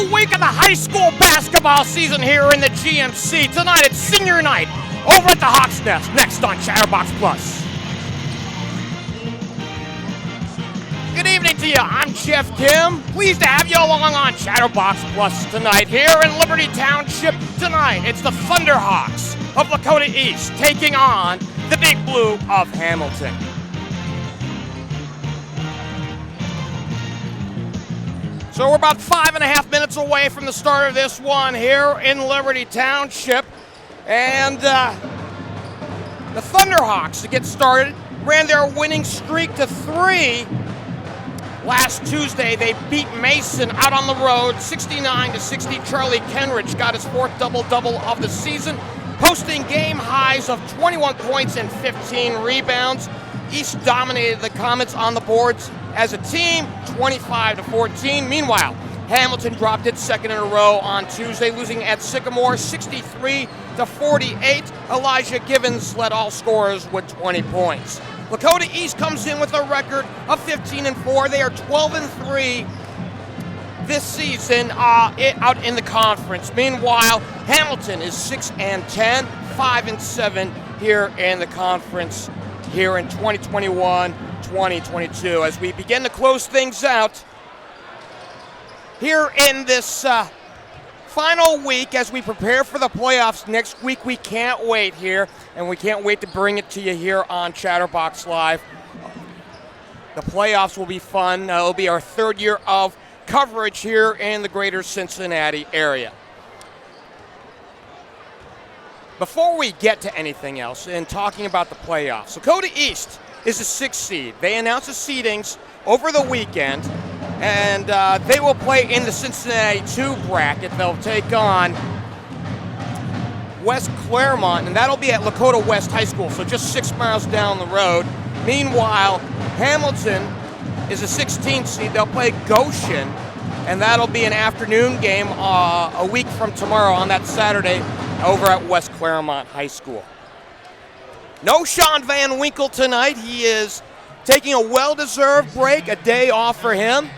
final week of the high school basketball season here in the GMC. Tonight it's senior night over at the Hawks Nest, next on Chatterbox Plus. Good evening to you. I'm Geoff Kim. Pleased to have you along on Chatterbox Plus tonight here in Liberty Township. Tonight it's the Thunderhawks of Lakota East taking on the Big Blue of Hamilton. So we're about 5.5 minutes away from the start of this one here in Liberty Township. And the Thunderhawks, to get started, ran their winning streak to 3. Last Tuesday, they beat Mason out on the road, 69-60. Charlie Kenrich got his 4th double-double of the season, posting game highs of 21 points and 15 rebounds. East dominated the Comets on the boards as a team, 25-14. Meanwhile, Hamilton dropped its second in a row on Tuesday, losing at Sycamore 63-48. Elijah Givens led all scorers with 20 points. Lakota East comes in with a record of 15-4. They are 12-3 this season out in the conference. Meanwhile, Hamilton is 6-10, 5-7 here in the conference here in 2021-2022. As we begin to close things out here in this final week as we prepare for the playoffs next week, we can't wait here, and we can't wait to bring it to you here on Chatterbox Live. The playoffs will be fun. It'll be our 3rd year of coverage here in the greater Cincinnati area. Before we get to anything else and talking about the playoffs, Lakota East is a 6th seed. They announced the seedings over the weekend, and they will play in the Cincinnati 2 bracket. They'll take on West Claremont, and that'll be at Lakota West High School, so just 6 miles down the road. Meanwhile, Hamilton is a 16th seed. They'll play Goshen, and that'll be an afternoon game a week from tomorrow on that Saturday over at West Claremont High School. No Sean Van Winkle tonight. He is taking a well-deserved break, a day off for him.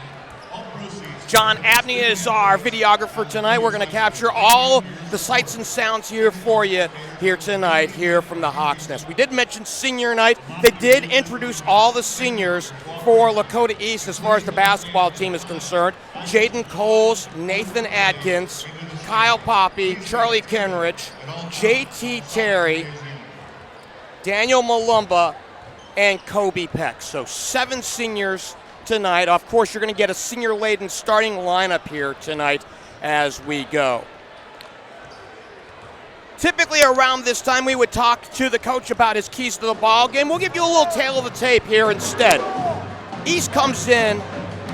John Abney is our videographer tonight. We're going to capture all the sights and sounds here for you here tonight, here from the Hawks Nest. We did mention senior night. They did introduce all the seniors for Lakota East as far as the basketball team is concerned. Jaden Coles, Nathan Atkins, Kyle Poppy, Charlie Kenrich, JT Terry, Daniel Malumba, and Kobe Peck. So 7 seniors tonight. Of course, you're going to get a senior-laden starting lineup here tonight as we go. Typically around this time, we would talk to the coach about his keys to the ball game. We'll give you a little tail of the tape here instead. East comes in,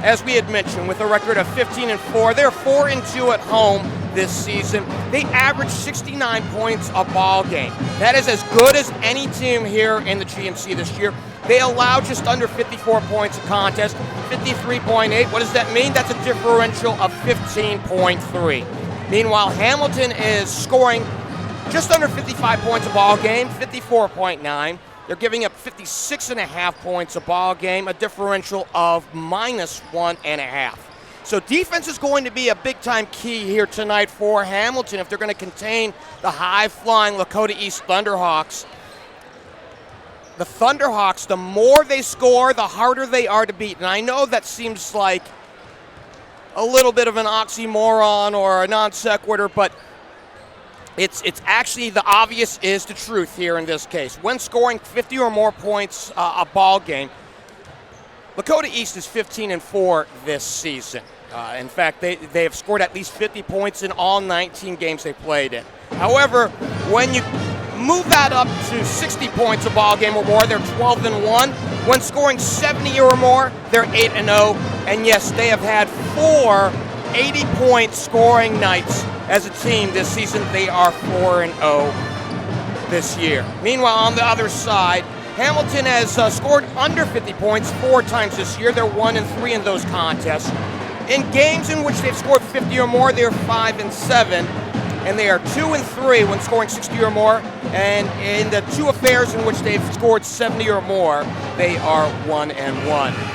as we had mentioned, with a record of 15-4. They're 4-2 at home this season. They average 69 points a ball game. That is as good as any team here in the GMC this year. They allow just under 54 points a contest, 53.8. What does that mean? That's a differential of 15.3. Meanwhile, Hamilton is scoring just under 55 points a ball game, 54.9. They're giving up 56.5 points a ball game, a differential of minus 1.5. So defense is going to be a big-time key here tonight for Hamilton if they're going to contain the high-flying Lakota East Thunderhawks. The Thunderhawks, the more they score, the harder they are to beat. And I know that seems like a little bit of an oxymoron or a non sequitur, but it's actually the obvious is the truth here in this case. When scoring 50 or more points a ball game, Lakota East is 15-4 this season. In fact, they have scored at least 50 points in all 19 games they played in. However, when you move that up to 60 points a ball game or more, they're 12-1. When scoring 70 or more, they're 8-0. And yes, they have had 4 80-point scoring nights as a team this season. They are 4-0 this year. Meanwhile, on the other side, Hamilton has scored under 50 points 4 times this year. They're 1-3 in those contests. In games in which they've scored 50 or more, they're 5-7. and they are 2-3 when scoring 60 or more. And in the 2 affairs in which they've scored 70 or more, they are 1-1.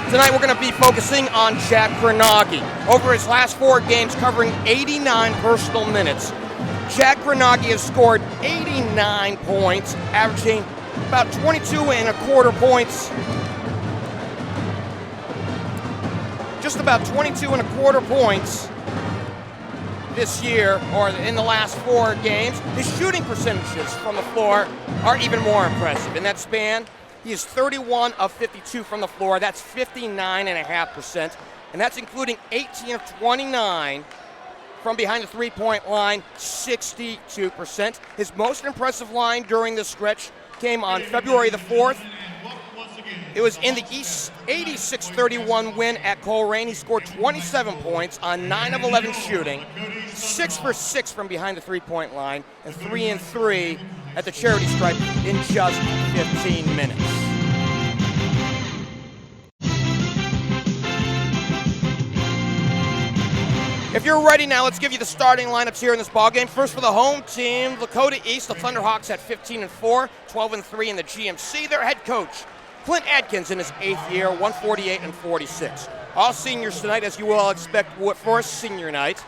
Tonight we're going to be focusing on Jack Granaghi. Over his last 4 games, covering 89 personal minutes, Jack Granaghi has scored 89 points, averaging about 22.25 points. Just about 22.25 points this year, or in the last 4 games. His shooting percentages from the floor are even more impressive. In that span, he is 31 of 52 from the floor. That's 59.5%, and that's including 18 of 29 from behind the three-point line, 62%. His most impressive line during this stretch came on February the 4th. It was in the East 86-31 win at Coleraine. He scored 27 points on 9 of 11 shooting, 6 for 6 from behind the three-point line, and 3-3 at the charity stripe in just 15 minutes. If you're ready now, let's give you the starting lineups here in this ballgame. First for the home team, Lakota East, the Thunderhawks at 15-4, 12-3 in the GMC. Their head coach, Clint Adkins, in his 8th year, 148-46. All seniors tonight, as you will expect for a senior night.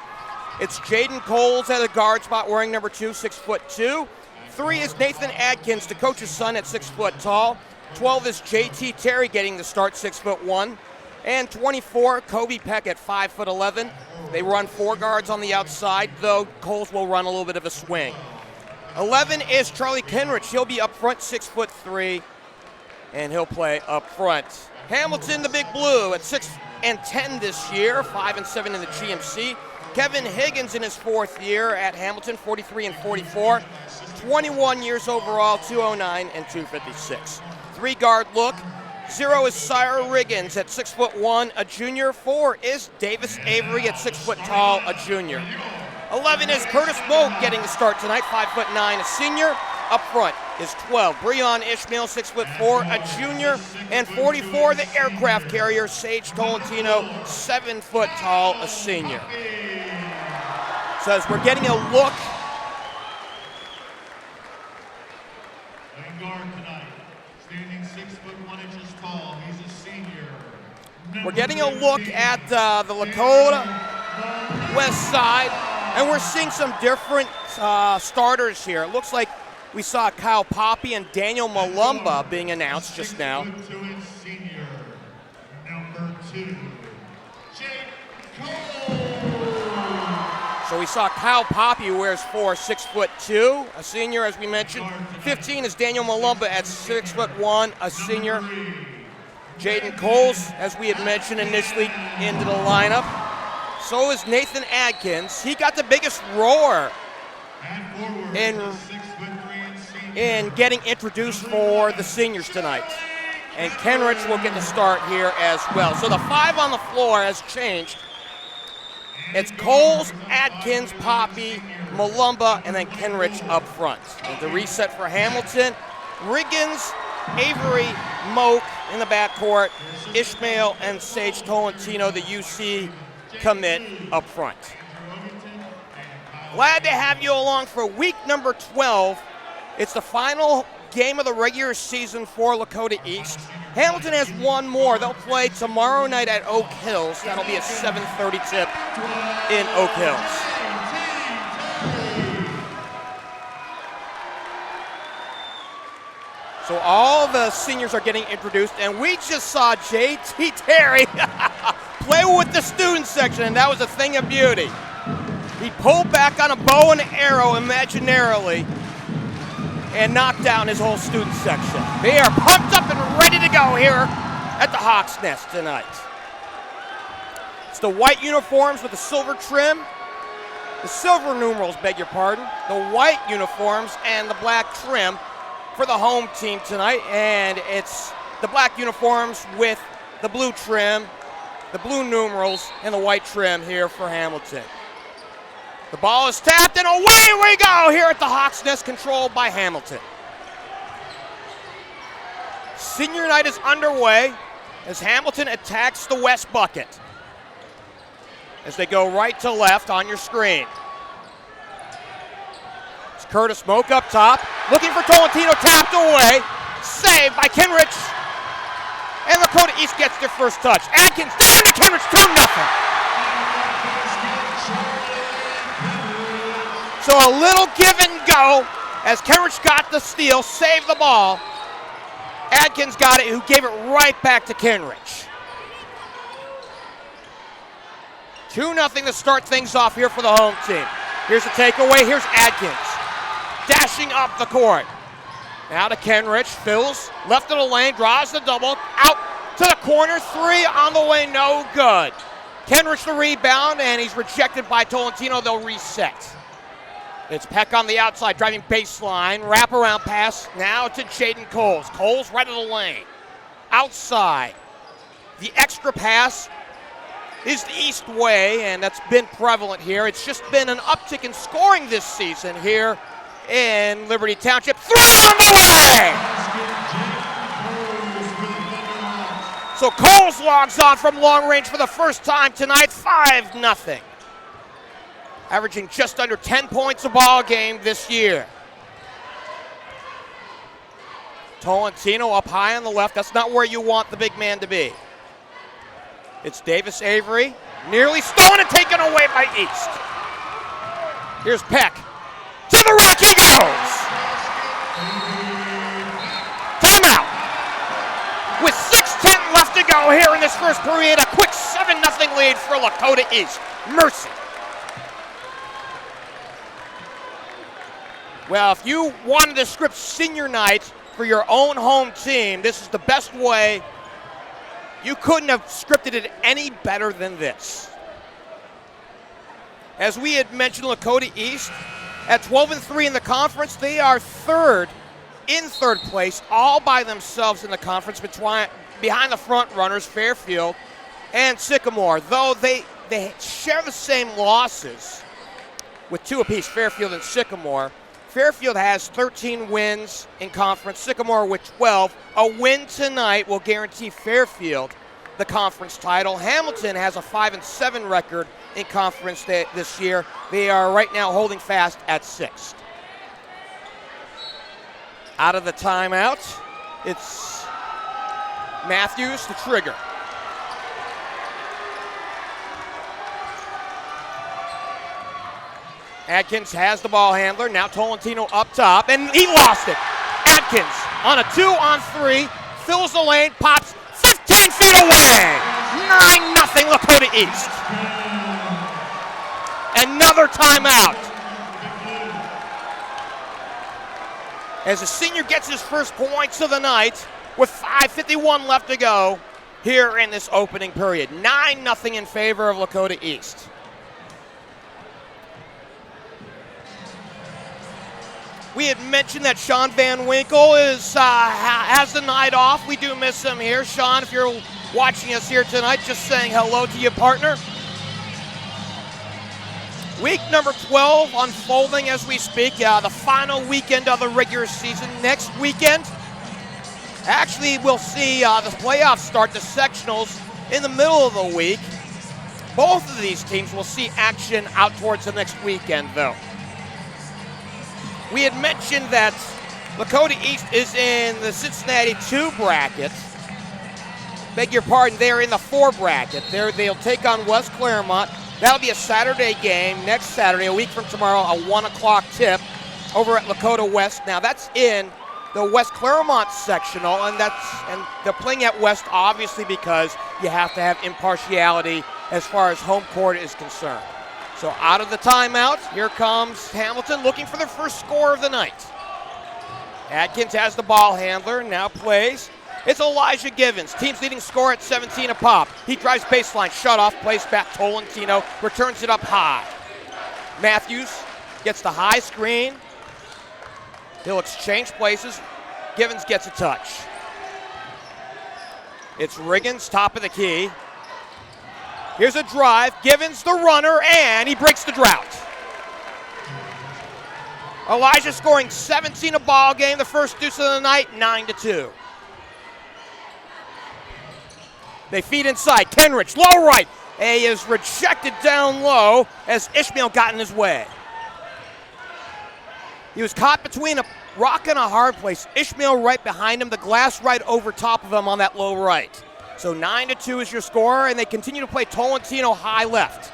It's Jaden Coles at the guard spot, wearing number 2, 6'2". 3 is Nathan Adkins, the coach's son, at 6 foot tall. 12 is JT Terry getting the start, 6'1". And 24, Kobe Peck at 5'11". They run 4 guards on the outside, though Coles will run a little bit of a swing. 11 is Charlie Kenrich. He'll be up front, 6'3", and he'll play up front. Hamilton, the Big Blue, at 6-10 this year, 5-7 in the GMC. Kevin Higgins in his 4th year at Hamilton, 43-44, 21 years overall, 209 and 256. 3-guard look. 0 is Sire Riggins at 6'1", a junior. 4 is Davis Avery at 6 foot tall, a junior. 11 is Curtis Moak getting the start tonight, 5'9", a senior. Up front is 12, Breon Ishmael, 6'4", a junior. And 44, the aircraft carrier, Sage Tolentino, 7 foot tall, a senior. So as we're getting a look. We're getting a look at the Lakota West side, and we're seeing some different starters here. It looks like we saw Kyle Poppy and Daniel Malumba being announced just now. So we saw Kyle Poppy, who wears 4, 6'2", a senior, as we mentioned. 15 is Daniel Malumba at 6'1", a senior. Jaden Coles, as we had mentioned initially, into the lineup. So is Nathan Adkins. He got the biggest roar in getting introduced for the seniors tonight. And Kenrich will get the start here as well. So the 5 on the floor has changed. It's Coles, Adkins, Poppy, Malumba, and then Kenrich up front. And the reset for Hamilton, Riggins, Avery, Moak in the backcourt, Ishmael and Sage Tolentino, the UC commit, up front. Glad to have you along for week number 12. It's the final game of the regular season for Lakota East. Hamilton has one more. They'll play tomorrow night at Oak Hills. That'll be a 7:30 tip in Oak Hills. So all the seniors are getting introduced, and we just saw JT Terry play with the student section, and that was a thing of beauty. He pulled back on a bow and arrow imaginarily and knocked down his whole student section. They are pumped up and ready to go here at the Hawks Nest tonight. It's the white uniforms with the silver trim, the silver numerals, beg your pardon, the white uniforms and the black trim for the home team tonight, and it's the black uniforms with the blue trim, the blue numerals, and the white trim here for Hamilton. The ball is tapped, and away we go here at the Hawks Nest, controlled by Hamilton. Senior night is underway as Hamilton attacks the west bucket. As they go right to left on your screen. Curtis Smoke up top, looking for Tolentino, tapped away, saved by Kenrich, and Lakota East gets their first touch. Adkins down to Kenrich, 2-0. So a little give and go as Kenrich got the steal, saved the ball. Adkins got it, who gave it right back to Kenrich. 2-0 to start things off here for the home team. Here's the takeaway. Here's Adkins dashing up the court. Now to Kenrich. Fills left of the lane, draws the double. Out to the corner. 3 on the way, no good. Kenrich the rebound, and he's rejected by Tolentino. They'll reset. It's Peck on the outside, driving baseline. Wraparound pass now to Jaden Coles. Coles right of the lane. Outside. The extra pass is the East way, and that's been prevalent here. It's just been an uptick in scoring this season here in Liberty Township. 3 on the way! So Coles logs on from long range for the first time tonight, 5-0. Averaging just under 10 points a ball game this year. Tolentino up high on the left. That's not where you want the big man to be. It's Davis Avery, nearly stolen and taken away by East. Here's Peck. To the rack he goes! Timeout! With 6:10 left to go here in this first period, a quick 7-0 lead for Lakota East. Mercy. Well, if you wanted to script senior night for your own home team, this is the best way. You couldn't have scripted it any better than this. As we had mentioned, Lakota East at 12-3 in the conference, they are in third place, all by themselves in the conference, behind the front runners, Fairfield and Sycamore. Though they share the same losses with 2 apiece, Fairfield and Sycamore. Fairfield has 13 wins in conference, Sycamore with 12. A win tonight will guarantee Fairfield the conference title. Hamilton has a 5-7 record in conference this year. They are right now holding fast at 6th. Out of the timeout, it's Matthews to trigger. Adkins has the ball handler. Now Tolentino up top, and he lost it. Adkins on a 2-on-3, fills the lane, pops 15 feet away. 9-0 Lakota East. Another timeout. As the senior gets his first points of the night with 5:51 left to go here in this opening period. 9-0 in favor of Lakota East. We had mentioned that Sean Van Winkle has the night off. We do miss him here. Sean, if you're watching us here tonight, just saying hello to you, partner. Week number 12 unfolding as we speak. The final weekend of the regular season next weekend. Actually, we'll see the playoffs start, the sectionals, in the middle of the week. Both of these teams will see action out towards the next weekend, though. We had mentioned that Lakota East is in the Cincinnati 2 bracket. Beg your pardon, they're in the 4 bracket. They'll take on West Claremont. That'll be a Saturday game next Saturday, a week from tomorrow, a 1 o'clock tip over at Lakota West. Now that's in the West Claremont sectional, and they're playing at West obviously because you have to have impartiality as far as home court is concerned. So out of the timeout, here comes Hamilton looking for their first score of the night. Adkins has the ball handler, now plays. It's Elijah Givens, team's leading scorer at 17 a pop. He drives baseline, shut off, plays back Tolentino, returns it up high. Matthews gets the high screen. He'll exchange places. Givens gets a touch. It's Riggins, top of the key. Here's a drive, Givens the runner, and he breaks the drought. Elijah scoring 17 a ball game, the first deuce of the night, 9-2. They feed inside, Kenrich, low right. A is rejected down low as Ishmael got in his way. He was caught between a rock and a hard place. Ishmael right behind him, the glass right over top of him on that low right. So 9-2 is your score, and they continue to play Tolentino high left.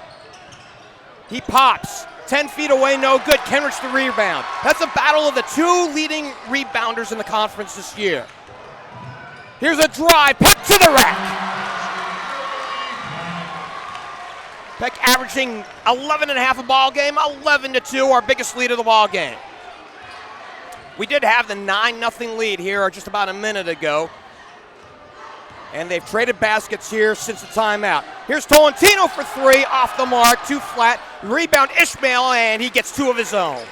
He pops, 10 feet away, no good. Kenrich the rebound. That's a battle of the two leading rebounders in the conference this year. Here's a drive, Peck to the rack. Peck averaging 11.5 a ball game, 11-2, our biggest lead of the ball game. We did have the 9-0 lead here just about a minute ago. And they've traded baskets here since the timeout. Here's Tolentino for three, off the mark, too flat. Rebound Ishmael, and he gets two of his own.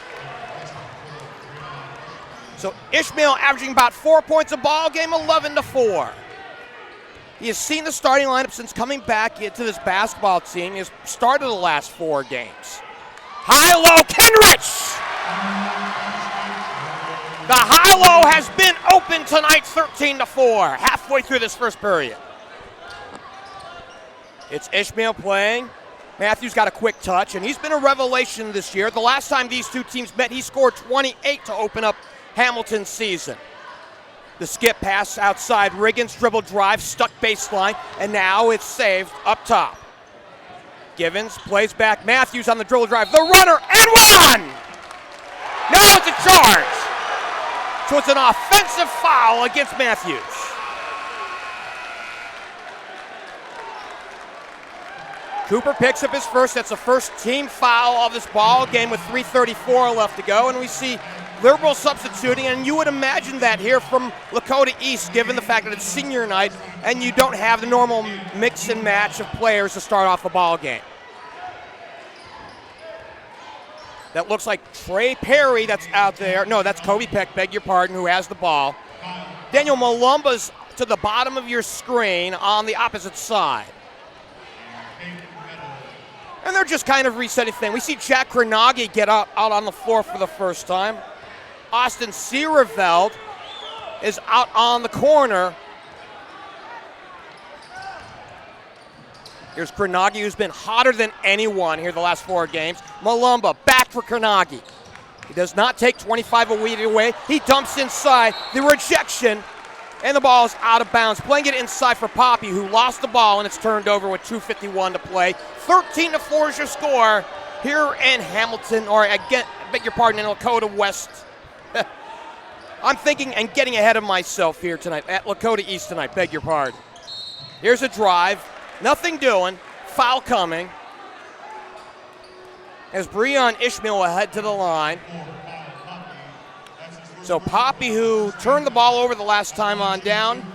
So Ishmael averaging about 4 points a ball game, 11-4. He has seen the starting lineup since coming back into this basketball team. He has started the last 4 games. High-low, Kenrich! The high-low has been open tonight, 13-4, halfway through this first period. It's Ishmael playing. Matthews got a quick touch, and he's been a revelation this year. The last time these two teams met, he scored 28 to open up Hamilton's season. The skip pass outside, Riggins dribble drive, stuck baseline, and now it's saved up top. Givens plays back, Matthews on the dribble drive, the runner, and one! Now it's a charge. So it's an offensive foul against Matthews. Cooper picks up his first. That's the first team foul of this ball game with 3:34 left to go. And we see Liberal substituting, and you would imagine that here from Lakota East, given the fact that it's senior night and you don't have the normal mix and match of players to start off the ball game. That looks like Trey Perry that's out there. No, that's Kobe Peck, beg your pardon, who has the ball. Daniel Malumba's to the bottom of your screen on the opposite side. And they're just kind of resetting things. We see Jack Kranagi get out on the floor for the first time. Austin Seereveld is out on the corner. Here's Kranagi, who's been hotter than anyone here the last 4 games. Malumba back for Kranagi. He does not take 25 away. He dumps inside. The rejection, and the ball is out of bounds. Playing it inside for Poppy, who lost the ball, and it's turned over with 2:51 to play. 13-4 is your score here in Hamilton, or again, beg your pardon, in Lakota West. I'm thinking and getting ahead of myself here tonight, at Lakota East tonight, beg your pardon. Here's a drive. Nothing doing. Foul coming. As Breon Ishmael will head to the line. So Poppy, who turned the ball over the last time on down,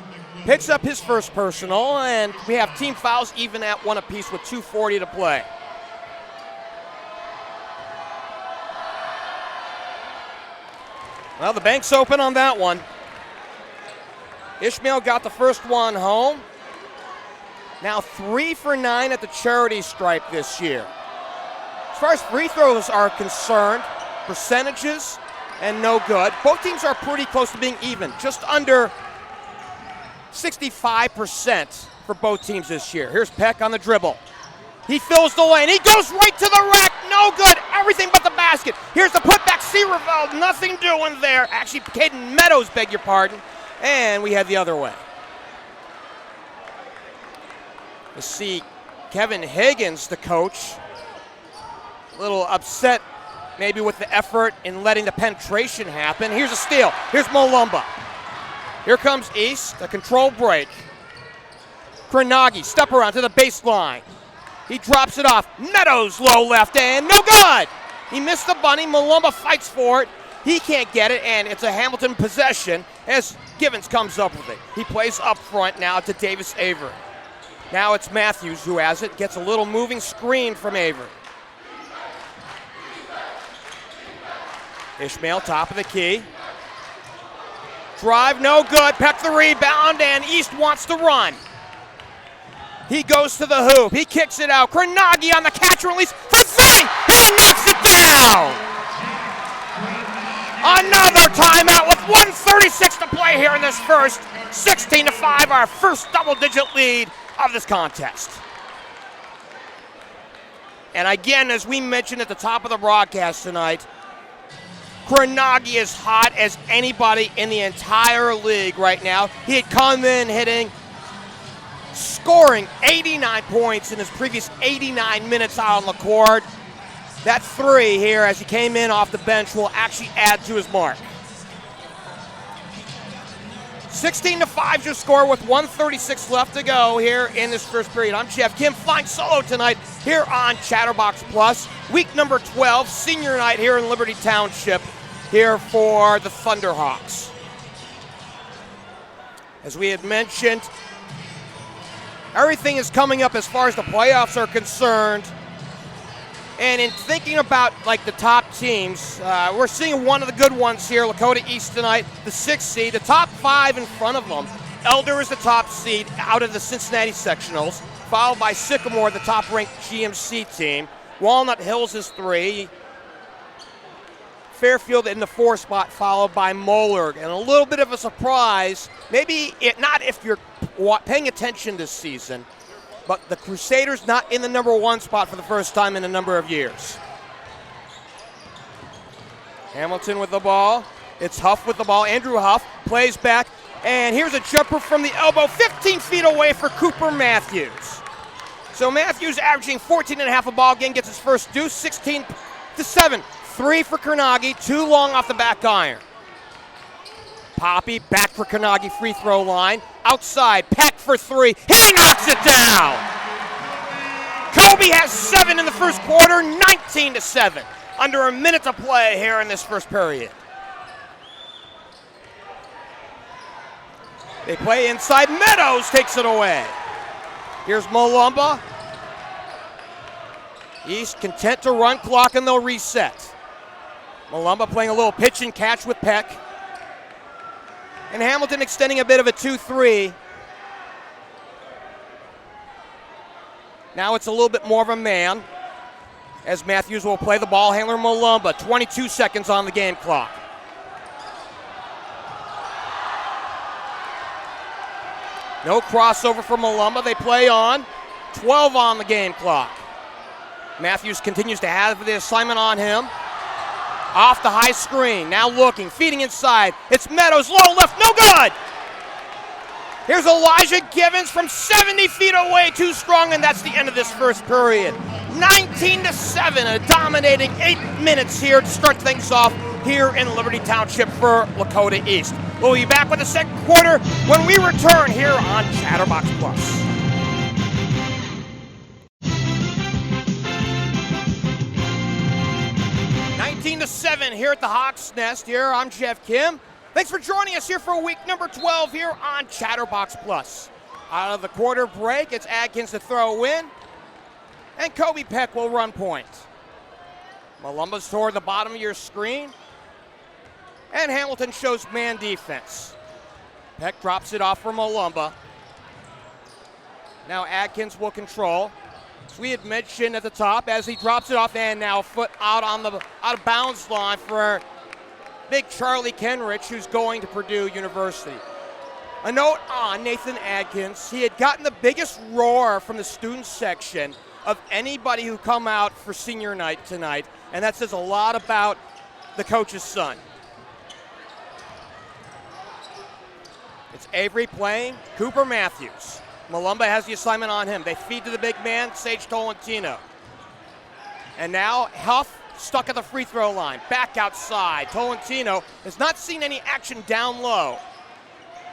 picks up his first personal, and we have team fouls even at 1 apiece with 2:40 to play. Well, the bank's open on that one. Ishmael got the first one home. Now 3 for 9 at the charity stripe this year. As far as free throws are concerned, percentages and no good. Both teams are pretty close to being even, just under 65% for both teams this year. Here's Peck on the dribble. He fills the lane. He goes right to the rack. No good. Everything but the basket. Here's the putback. Seereveld, nothing doing there. Actually, Caden Meadows, beg your pardon. And we head the other way. Let's see Kevin Higgins, the coach, a little upset maybe with the effort in letting the penetration happen. Here's a steal. Here's Malumba. Here comes East, a control break. Kranagi, step around to the baseline. He drops it off. Meadows, low left, and no good. He missed the bunny. Malumba fights for it. He can't get it, and it's a Hamilton possession as Givens comes up with it. He plays up front now to Davis Avery. Now it's Matthews who has it. Gets a little moving screen from Avery. Ishmael, top of the key. Drive, no good. Peck the rebound, and East wants to run. He goes to the hoop. He kicks it out. Kranagi on the catch and release for 3. He knocks it down. Another timeout with 1:36 to play here in this first. 16-5, our first double-digit lead of this contest. And again, as we mentioned at the top of the broadcast tonight, Koronagi is hot as anybody in the entire league right now. He had come in scoring 89 points in his previous 89 minutes out on the court. That three here as he came in off the bench will actually add to his mark. 16-5 is your score with 1:36 left to go here in this first period. I'm Geoff Kim, flying solo tonight here on Chatterbox Plus. Week number 12, senior night here in Liberty Township here for the Thunderhawks. As we had mentioned, everything is coming up as far as the playoffs are concerned. And in thinking about like the top teams, we're seeing one of the good ones here, Lakota East tonight, the 6th seed, the top 5 in front of them. Elder is the top seed out of the Cincinnati sectionals, followed by Sycamore, the top-ranked GMC team. Walnut Hills is 3. Fairfield in the 4 spot, followed by Moeller. And a little bit of a surprise, not if you're paying attention this season, but the Crusaders not in the number 1 spot for the first time in a number of years. Hamilton with the ball. It's Huff with the ball. Andrew Huff plays back. And here's a jumper from the elbow, 15 feet away for Cooper Matthews. So Matthews averaging 14.5 a ball game, gets his first deuce, 16-7. 3 for Koronagi, 2 long off the back iron. Poppy back for Koronagi, free throw line. Outside, Peck for 3. He knocks it down! Kobe has 7 in the first quarter, 19-7. Under a minute to play here in this first period. They play inside. Meadows takes it away. Here's Mulumba. East content to run clock and they'll reset. Mulumba playing a little pitch and catch with Peck. And Hamilton extending a bit of a 2-3. Now it's a little bit more of a man as Matthews will play the ball handler Mulumba. 22 seconds on the game clock. No crossover for Mulumba. They play on. 12 on the game clock. Matthews continues to have the assignment on him. Off the high screen. Now looking. Feeding inside. It's Meadows. Low left. No good. Here's Elijah Givens from 70 feet away. Too strong, and that's the end of this first period. 19-7. A dominating 8 minutes here to start things off here in Liberty Township for Lakota East. We'll be back with the second quarter when we return here on Chatterbox Plus. To 7 here at the Hawks Nest. Here, I'm Geoff Kim. Thanks for joining us here for week number 12 here on Chatterbox Plus. Out of the quarter break, it's Adkins to throw in, and Kobe Peck will run point. Mulumba's toward the bottom of your screen, and Hamilton shows man defense. Peck drops it off for Mulumba. Now Adkins will control. As we had mentioned at the top, as he drops it off, and now foot out of bounds line for big Charlie Kenrich, who's going to Purdue University. A note on Nathan Adkins: he had gotten the biggest roar from the student section of anybody who come out for senior night tonight, and that says a lot about the coach's son. It's Avery playing Cooper Matthews. Mulumba has the assignment on him. They feed to the big man, Sage Tolentino. And now Huff stuck at the free throw line. Back outside. Tolentino has not seen any action down low.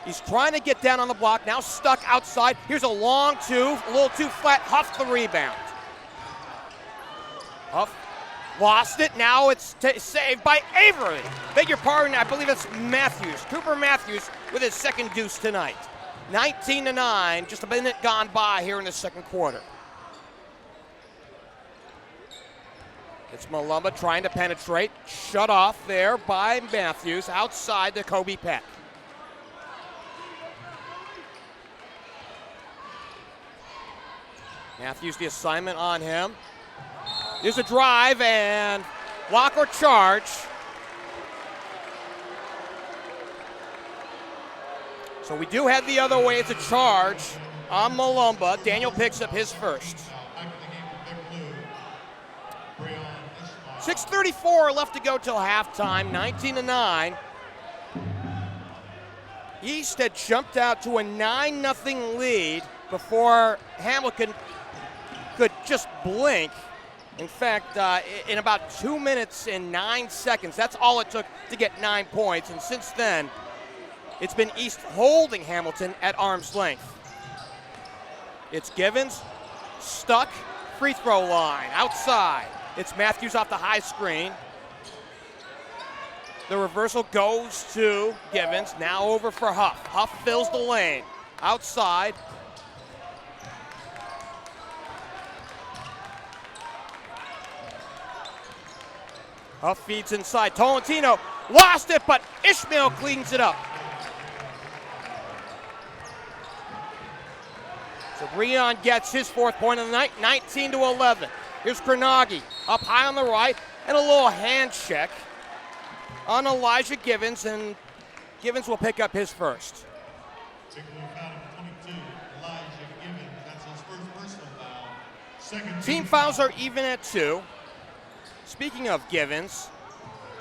He's trying to get down on the block. Now stuck outside. Here's a long 2, a little too flat. Huff the rebound. Huff lost it. Now it's saved by Avery. Beg your pardon, I believe it's Matthews. Cooper Matthews with his second deuce tonight. 19-9, just a minute gone by here in the second quarter. It's Mulumba trying to penetrate. Shut off there by Matthews. Outside to Kobe Peck. Matthews the assignment on him. There's a drive and block or charge. So we do have the other way. It's a charge on Mulumba. Daniel picks up his first. 6:34 left to go till halftime, 19-9. East had jumped out to a 9-0 lead before Hamilton could just blink. In fact, in about 2 minutes and 9 seconds, that's all it took to get 9 points. And since then, it's been East holding Hamilton at arm's length. It's Givens, stuck, free throw line, outside. It's Matthews off the high screen. The reversal goes to Givens, now over for Huff. Huff fills the lane, outside. Huff feeds inside. Tolentino lost it, but Ishmael cleans it up. So Breon gets his 4th point of the night, 19-11. Here's Kranagi up high on the right, and a little hand check on Elijah Givens, and Givens will pick up his first. Team fouls are even at 2. Speaking of Givens,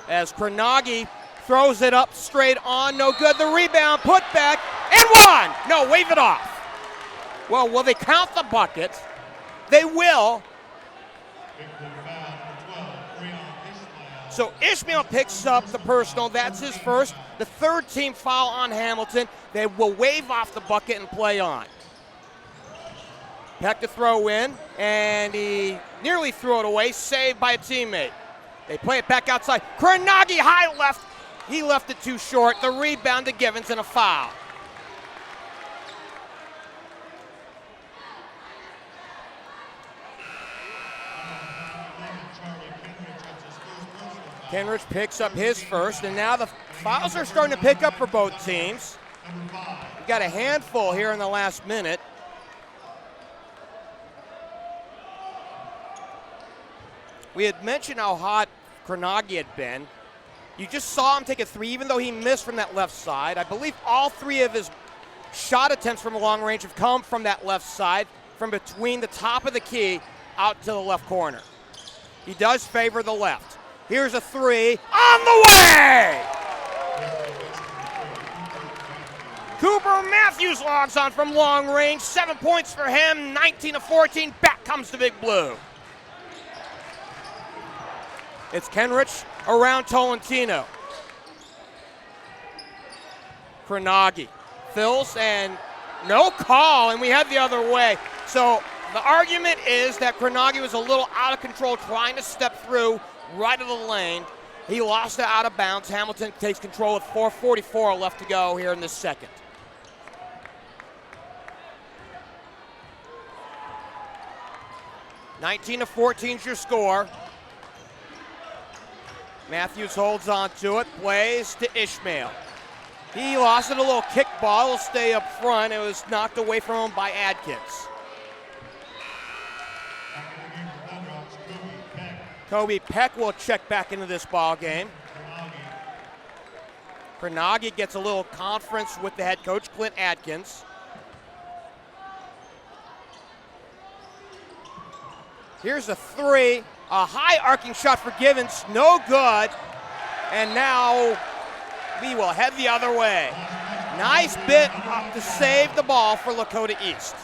as Kranagi throws it up straight on, no good. The rebound, put back, and one! No, wave it off. Well, will they count the bucket? They will. So Ishmael picks up the personal. That's his first. The 3rd team foul on Hamilton. They will wave off the bucket and play on. Peck to throw in, and he nearly threw it away, saved by a teammate. They play it back outside. Kranagi high left. He left it too short. The rebound to Givens and a foul. Kenrich picks up his first, and now the fouls are starting to pick up for both teams. We've got a handful here in the last minute. We had mentioned how hot Kranagi had been. You just saw him take a 3, even though he missed from that left side. I believe all 3 of his shot attempts from long range have come from that left side, from between the top of the key out to the left corner. He does favor the left. Here's a 3 on the way! Cooper Matthews logs on from long range. 7 points for him, 19-14. Back comes the Big Blue. It's Kenrich around Tolentino. Kranagi fills, and no call, and we head the other way. So the argument is that Kranagi was a little out of control trying to step through right of the lane. He lost it out of bounds. Hamilton takes control with 4:44 left to go here in this second. (19-14) is your score. Matthews holds on to it, plays to Ishmael. He lost it, a little kick ball, will stay up front. It was knocked away from him by Adkins. Kobe Peck will check back into this ball game. Kranagi gets a little conference with the head coach, Clint Adkins. Here's a 3, a high arcing shot for Givens, no good. And now we will head the other way. Nice bit up to save the ball for Lakota East.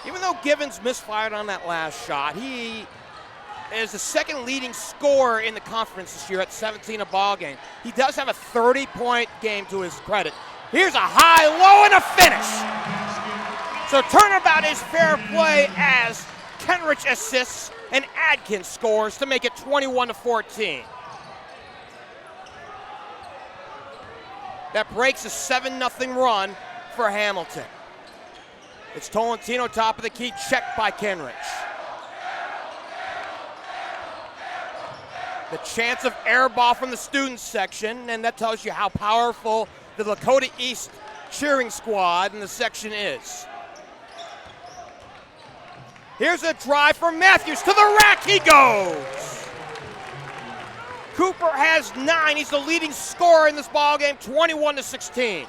Even though Givens misfired on that last shot, he is the 2nd leading scorer in the conference this year at 17 a ball game. He does have a 30-point game to his credit. Here's a high, low, and a finish. So turnabout is fair play as Kenrich assists and Adkins scores to make it 21-14. That breaks a 7-0 run for Hamilton. It's Tolentino, top of the key, checked by Kenrich. The chance of air ball from the students section, and that tells you how powerful the Lakota East cheering squad in the section is. Here's a drive from Matthews, to the rack he goes. Cooper has 9, he's the leading scorer in this ballgame, 21-16.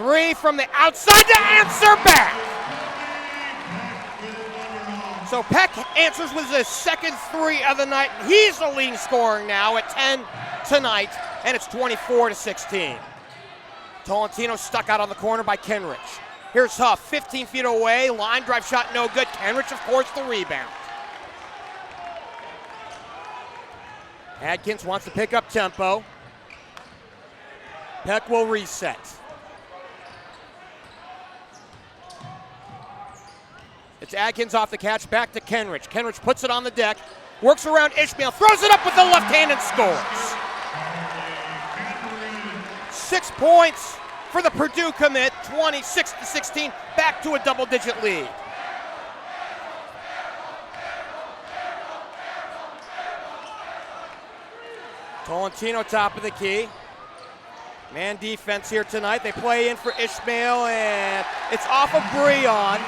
Three from the outside to answer back. So Peck answers with his second three of the night. He's the leading scorer now at 10 tonight, and it's 24-16. Tolentino stuck out on the corner by Kenrich. Here's Huff, 15 feet away, line drive shot no good. Kenrich, of course, the rebound. Adkins wants to pick up tempo. Peck will reset. It's Adkins off the catch, back to Kenrich. Kenrich puts it on the deck, works around Ishmael, throws it up with the left hand and scores. 6 points for the Purdue commit, 26-16, back to a double-digit lead. Tolentino top of the key. Man defense here tonight. They play in for Ishmael, and it's off of Breon,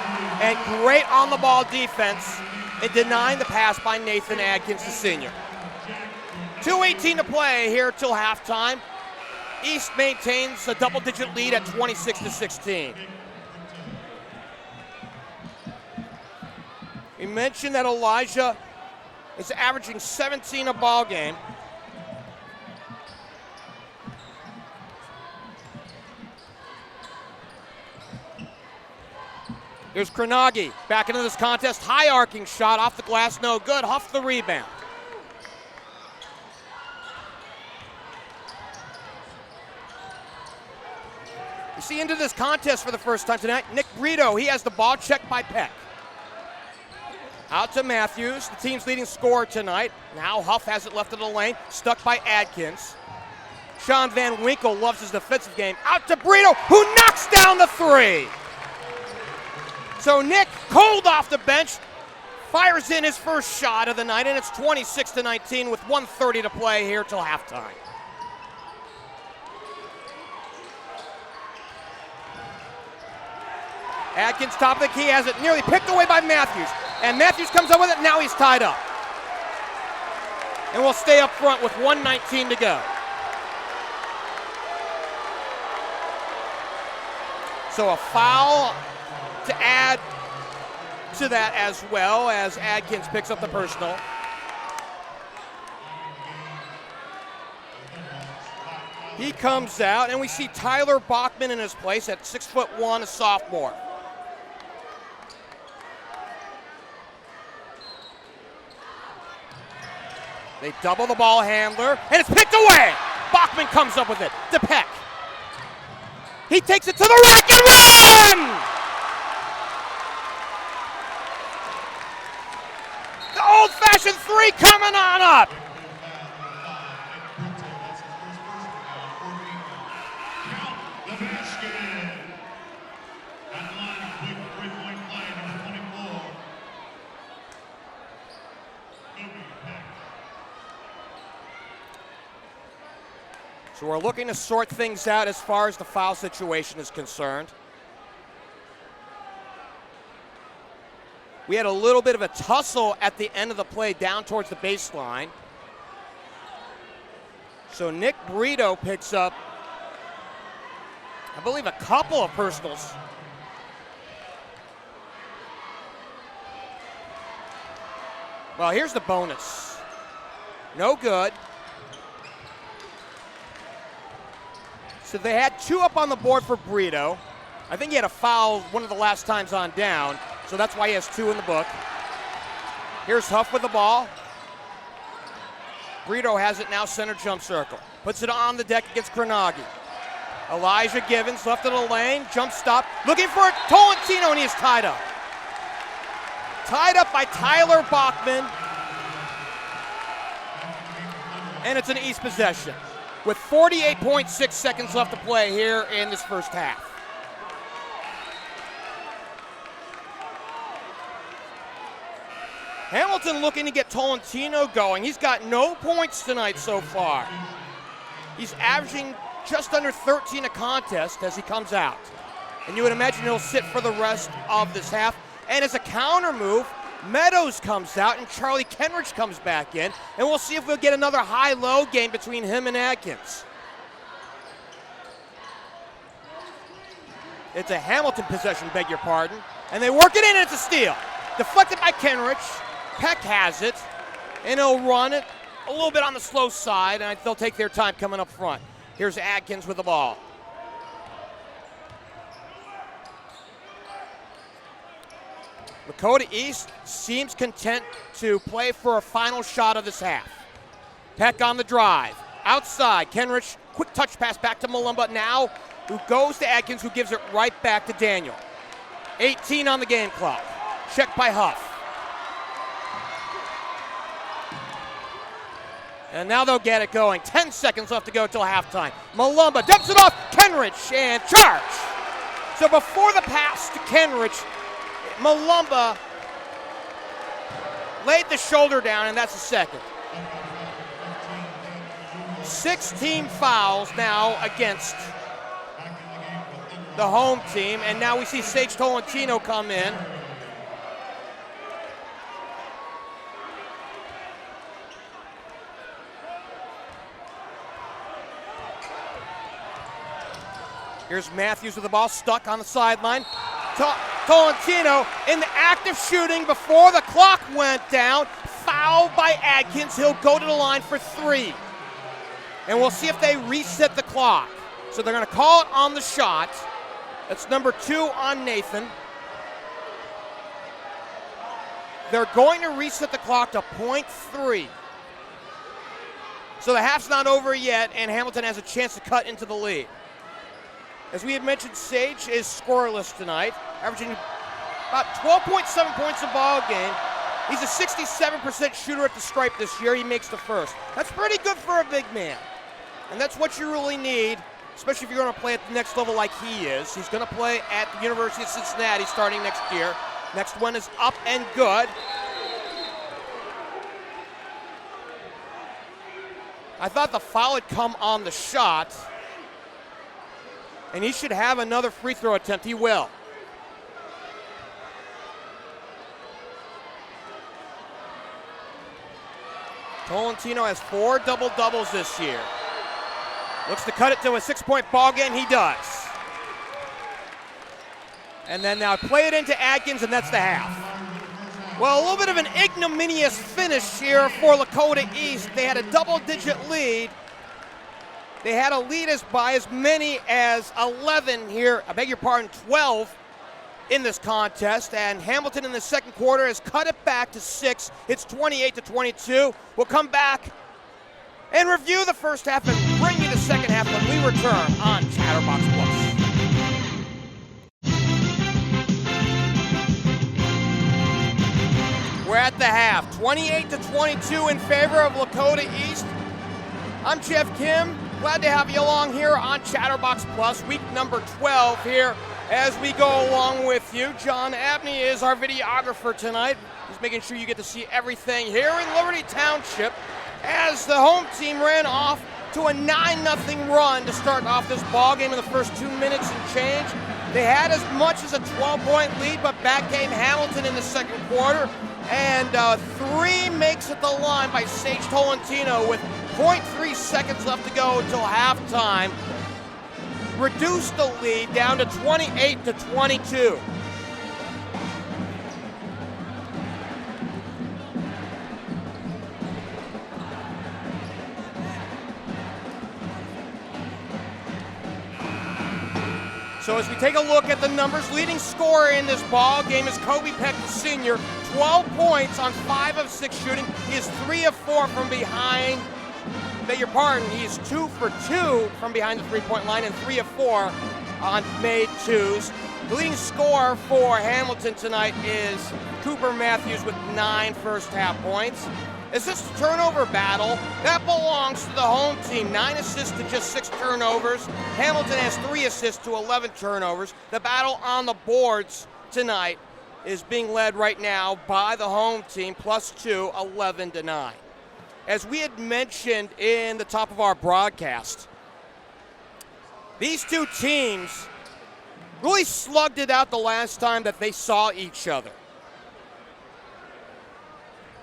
and great on-the-ball defense in denying the pass by Nathan Adkins, the senior. 2:18 to play here till halftime. East maintains a double-digit lead at 26-16. We mentioned that Elijah is averaging 17 a ball game. Here's Kranagi back into this contest. High arcing shot off the glass, no good. Huff the rebound. You see into this contest for the first time tonight, Nick Brito, he has the ball checked by Peck. Out to Matthews, the team's leading scorer tonight. Now Huff has it left in the lane, stuck by Adkins. Sean Van Winkle loves his defensive game. Out to Brito, who knocks down the three. So Nick, cold off the bench, fires in his first shot of the night, and it's 26-19 with 1:30 to play here till halftime. Adkins, top of the key, has it nearly picked away by Matthews. And Matthews comes up with it, now he's tied up. And we'll stay up front with 1:19 to go. So a foul to add to that as well as Adkins picks up the personal. He comes out, and we see Tyler Bachman in his place at 6'1", a sophomore. They double the ball handler, and it's picked away. Bachman comes up with it to Peck. He takes it to the rack and run! The old-fashioned three coming on up. So we're looking to sort things out as far as the foul situation is concerned. We had a little bit of a tussle at the end of the play down towards the baseline. So Nick Brito picks up, I believe, a couple of personals. Well, here's the bonus. No good. So they had two up on the board for Brito. I think he had a foul one of the last times on down, so that's why he has two in the book. Here's Huff with the ball. Brito has it now, center jump circle. Puts it on the deck against Kranagi. Elijah Givens left in the lane, jump stop, looking for Tolentino, and he is tied up. Tied up by Tyler Bachman. And it's an East possession, with 48.6 seconds left to play here in this first half. Hamilton looking to get Tolentino going. He's got no points tonight so far. He's averaging just under 13 a contest as he comes out. And you would imagine he'll sit for the rest of this half. And as a counter move, Meadows comes out and Charlie Kenrich comes back in. And we'll see if we'll get another high-low game between him and Adkins. It's a Hamilton possession, beg your pardon. And they work it in, and it's a steal. Deflected by Kenrich. Peck has it, and he'll run it a little bit on the slow side, and they'll take their time coming up front. Here's Adkins with the ball. Lakota East seems content to play for a final shot of this half. Peck on the drive. Outside, Kenrich, quick touch pass back to Malumba now, who goes to Adkins, who gives it right back to Daniel. 18 on the game clock. Checked by Huff. And now they'll get it going. 10 seconds left to go till halftime. Malumba dumps it off, Kenrich, and charge. So before the pass to Kenrich, Malumba laid the shoulder down, and that's a second. 16 fouls now against the home team, and now we see Sage Tolentino come in. Here's Matthews with the ball, stuck on the sideline. Tolentino in the act of shooting before the clock went down. Fouled by Adkins. He'll go to the line for 3. And we'll see if they reset the clock. So they're going to call it on the shot. That's number 2 on Nathan. They're going to reset the clock to .3. So the half's not over yet, and Hamilton has a chance to cut into the lead. As we had mentioned, Sage is scoreless tonight, averaging about 12.7 points a ball game. He's a 67% shooter at the stripe this year. He makes the first. That's pretty good for a big man. And that's what you really need, especially if you're going to play at the next level like he is. He's going to play at the University of Cincinnati starting next year. Next one is up and good. I thought the foul had come on the shot. And he should have another free throw attempt. He will. Tolentino has 4 double-doubles this year. Looks to cut it to a 6-point ball game. He does. And then now play it into Adkins, and that's the half. Well, a little bit of an ignominious finish here for Lakota East. They had a double-digit lead. They had a lead by as many as 11 here, 12 in this contest. And Hamilton in the second quarter has cut it back to 6. It's 28-22. We'll come back and review the first half and bring you the second half when we return on Chatterbox Plus. We're at the half, 28-22 in favor of Lakota East. I'm Geoff Kim. Glad to have you along here on Chatterbox Plus, week number 12 here as we go along with you. John Abney is our videographer tonight. He's making sure you get to see everything here in Liberty Township as the home team ran off to a 9-0 run to start off this ball game in the first 2 minutes and change. They had as much as a 12-point lead, but back came Hamilton in the second quarter. And 3 makes it the line by Sage Tolentino with 0.3 seconds left to go until halftime. Reduced the lead down to 28-22. So as we take a look at the numbers, leading scorer in this ball game is Kobe Peck, the senior. 12 points on 5 of 6 shooting. He is 3 of 4 from behind. Beg your pardon, he's 2 for 2 from behind the three-point line and 3 of 4 on made twos. The leading scorer for Hamilton tonight is Cooper Matthews with 9 first-half points. Assist to turnover battle, that belongs to the home team. 9 assists to just 6 turnovers. Hamilton has 3 assists to 11 turnovers. The battle on the boards tonight is being led right now by the home team, +2, 11-9. As we had mentioned in the top of our broadcast, these two teams really slugged it out the last time that they saw each other.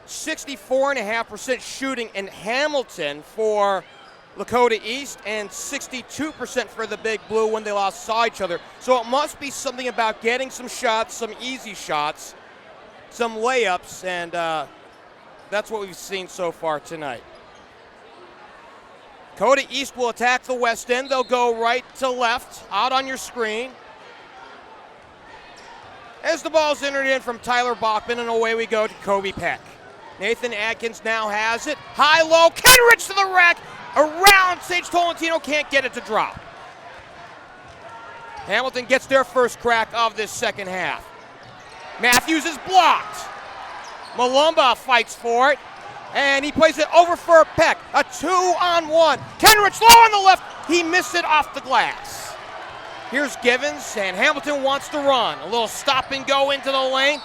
64.5% shooting in Hamilton for Lakota East and 62% for the Big Blue when they last saw each other. So it must be something about getting some shots, some easy shots, some layups, and that's what we've seen so far tonight. Lakota East will attack the west end. They'll go right to left, out on your screen. As the ball's entered in from Tyler Bachman, and away we go to Kobe Peck. Nathan Atkins now has it. High-low, Kenrich to the rack. Around, Sage Tolentino can't get it to drop. Hamilton gets their first crack of this second half. Matthews is blocked. Malumba fights for it, and he plays it over for Peck. A 2-on-1. Kenrich low on the left. He missed it off the glass. Here's Givens, and Hamilton wants to run. A little stop and go into the lane.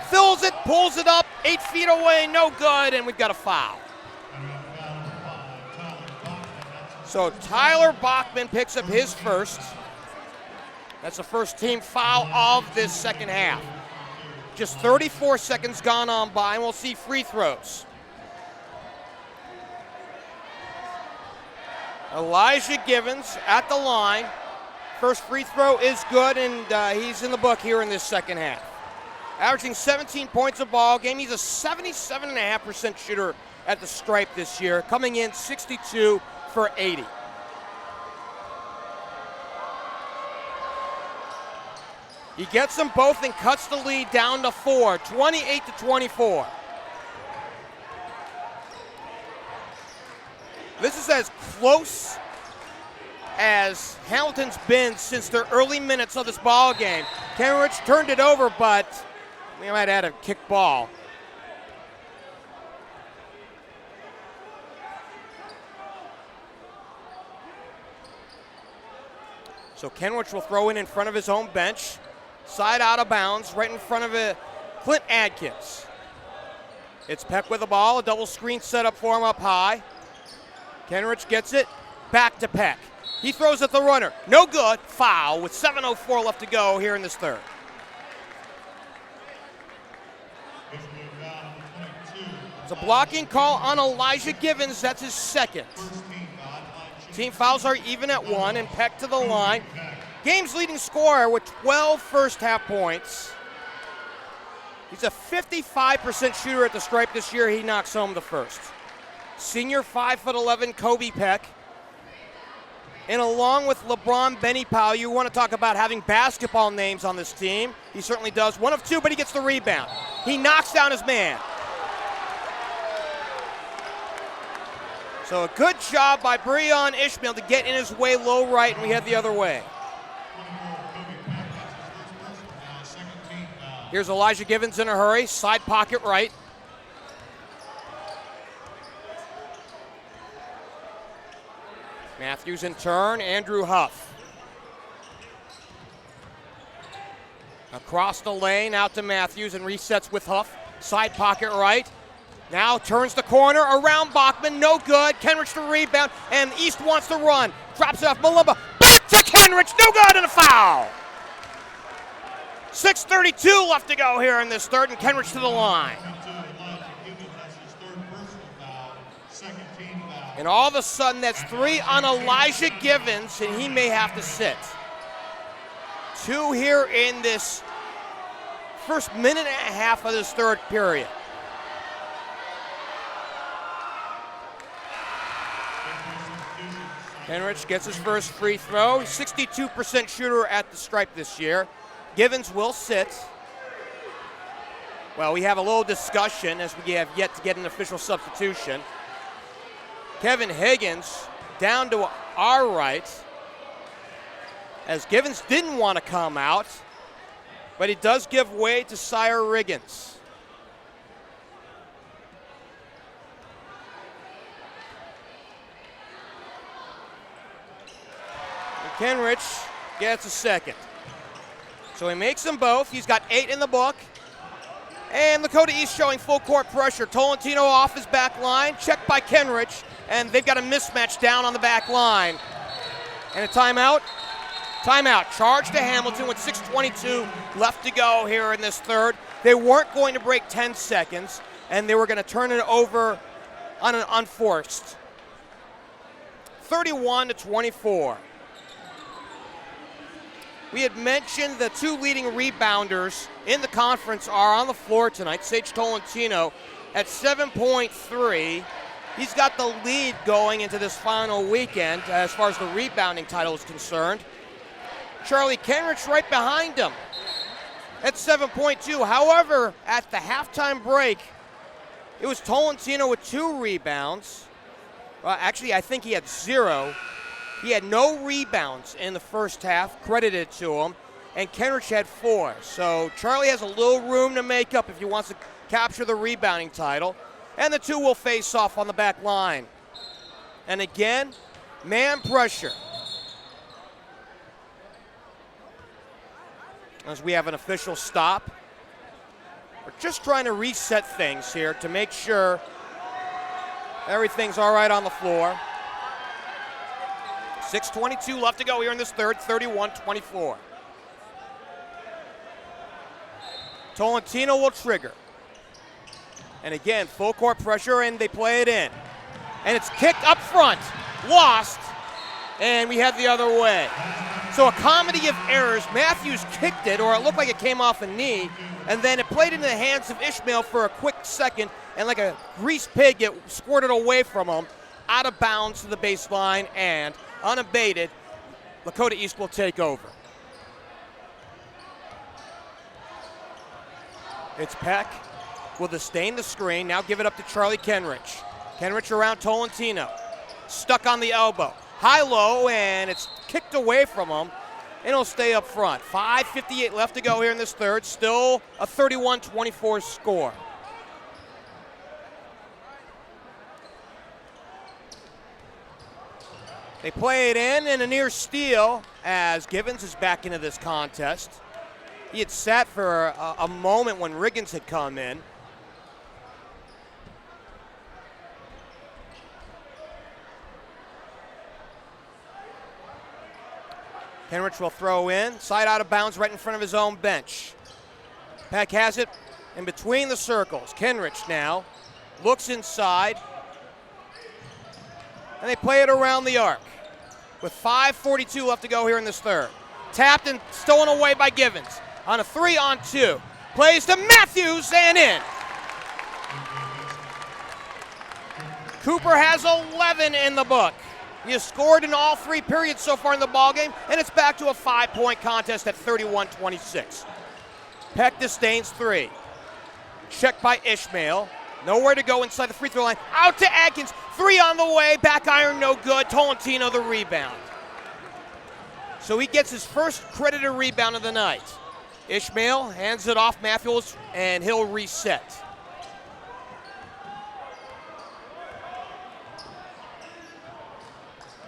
Fills it, pulls it up, 8 feet away, no good, and we've got a foul. So Tyler Bachman picks up his first. That's the first team foul of this second half. Just 34 seconds gone on by, and we'll see free throws. Elijah Givens at the line. First free throw is good, and he's in the book here in this second half. Averaging 17 points a ball game. He's a 77.5% shooter at the stripe this year, coming in 62 for 80. He gets them both and cuts the lead down to 4, 28-24. This is as close as Hamilton's been since their early minutes of this ball game. Kenrich turned it over, but we might add a kick ball. So Kenrich will throw in front of his own bench. Side out of bounds, right in front of Clint Adkins. It's Peck with the ball, a double screen set up for him up high. Kenrich gets it, back to Peck. He throws at the runner, no good, foul with 7:04 left to go here in this third. It's a blocking call on Elijah Givens, that's his second. Team fouls are even at 1, and Peck to the line. Game's leading scorer with 12 first half points. He's a 55% shooter at the stripe this year. He knocks home the first. Senior 5'11" Kobe Peck. And along with LeBron Benipal, you want to talk about having basketball names on this team. He certainly does. 1 of 2, but he gets the rebound. He knocks down his man. So a good job by Breon Ishmael to get in his way low right, and we head the other way. Here's Elijah Givens in a hurry, side pocket right. Matthews in turn, Andrew Huff. Across the lane, out to Matthews and resets with Huff. Side pocket right. Now turns the corner, around Bachman, no good. Kenrich to rebound, and East wants to run. Drops it off, Malumba, back to Kenrich, no good, and a foul. 6:32 left to go here in this third, and Kenrich to the line. And all of a sudden, that's 3 on Elijah Givens, and he may have to sit. 2 here in this first minute and a half of this third period. Kenrich gets his first free throw. He's 62% shooter at the stripe this year. Givens will sit. Well, we have a little discussion as we have yet to get an official substitution. Kevin Higgins down to our right, as Givens didn't want to come out, but he does give way to Sire Riggins. And Kenrich gets a second. So he makes them both. He's got 8 in the book. And Lakota East showing full court pressure. Tolentino off his back line, checked by Kenrich, and they've got a mismatch down on the back line. And a timeout. Timeout. Charge to Hamilton with 6:22 left to go here in this third. They weren't going to break 10 seconds, and they were going to turn it over on an unforced. 31-24. We had mentioned the two leading rebounders in the conference are on the floor tonight. Sage Tolentino at 7.3. He's got the lead going into this final weekend as far as the rebounding title is concerned. Charlie Kenrich right behind him at 7.2. However, at the halftime break, it was Tolentino with 2 rebounds. Actually, I think he had 0. He had no rebounds in the first half, credited to him, and Kenrich had 4. So Charlie has a little room to make up if he wants to capture the rebounding title. And the two will face off on the back line. And again, man pressure. As we have an official stop. We're just trying to reset things here to make sure everything's all right on the floor. 6:22 left to go here in this third, 31-24. Tolentino will trigger. And again, full court pressure, and they play it in. And it's kicked up front, lost, and we head the other way. So a comedy of errors. Matthews kicked it, or it looked like it came off a knee, and then it played into the hands of Ishmael for a quick second, and like a greased pig, it squirted away from him, out of bounds to the baseline, and unabated, Lakota East will take over. It's Peck will disdain the screen, now give it up to Charlie Kenrich. Kenrich around Tolentino, stuck on the elbow. High-low, and it's kicked away from him, and it'll stay up front. 5:58 left to go here in this third, still a 31-24 score. They play it in, and a near steal as Givens is back into this contest. He had sat for a moment when Riggins had come in. Kenrich will throw in, side out of bounds right in front of his own bench. Peck has it in between the circles. Kenrich now looks inside, and they play it around the arc with 5:42 left to go here in this third. Tapped and stolen away by Givens on a 3-on-2. Plays to Matthews and in. Cooper has 11 in the book. He has scored in all 3 periods so far in the ballgame, and it's back to a 5-point contest at 31-26. Peck disdains 3. Checked by Ishmael. Nowhere to go inside the free throw line. Out to Adkins. 3 on the way. Back iron, no good. Tolentino the rebound. So he gets his first credited rebound of the night. Ishmael hands it off Matthews, and he'll reset.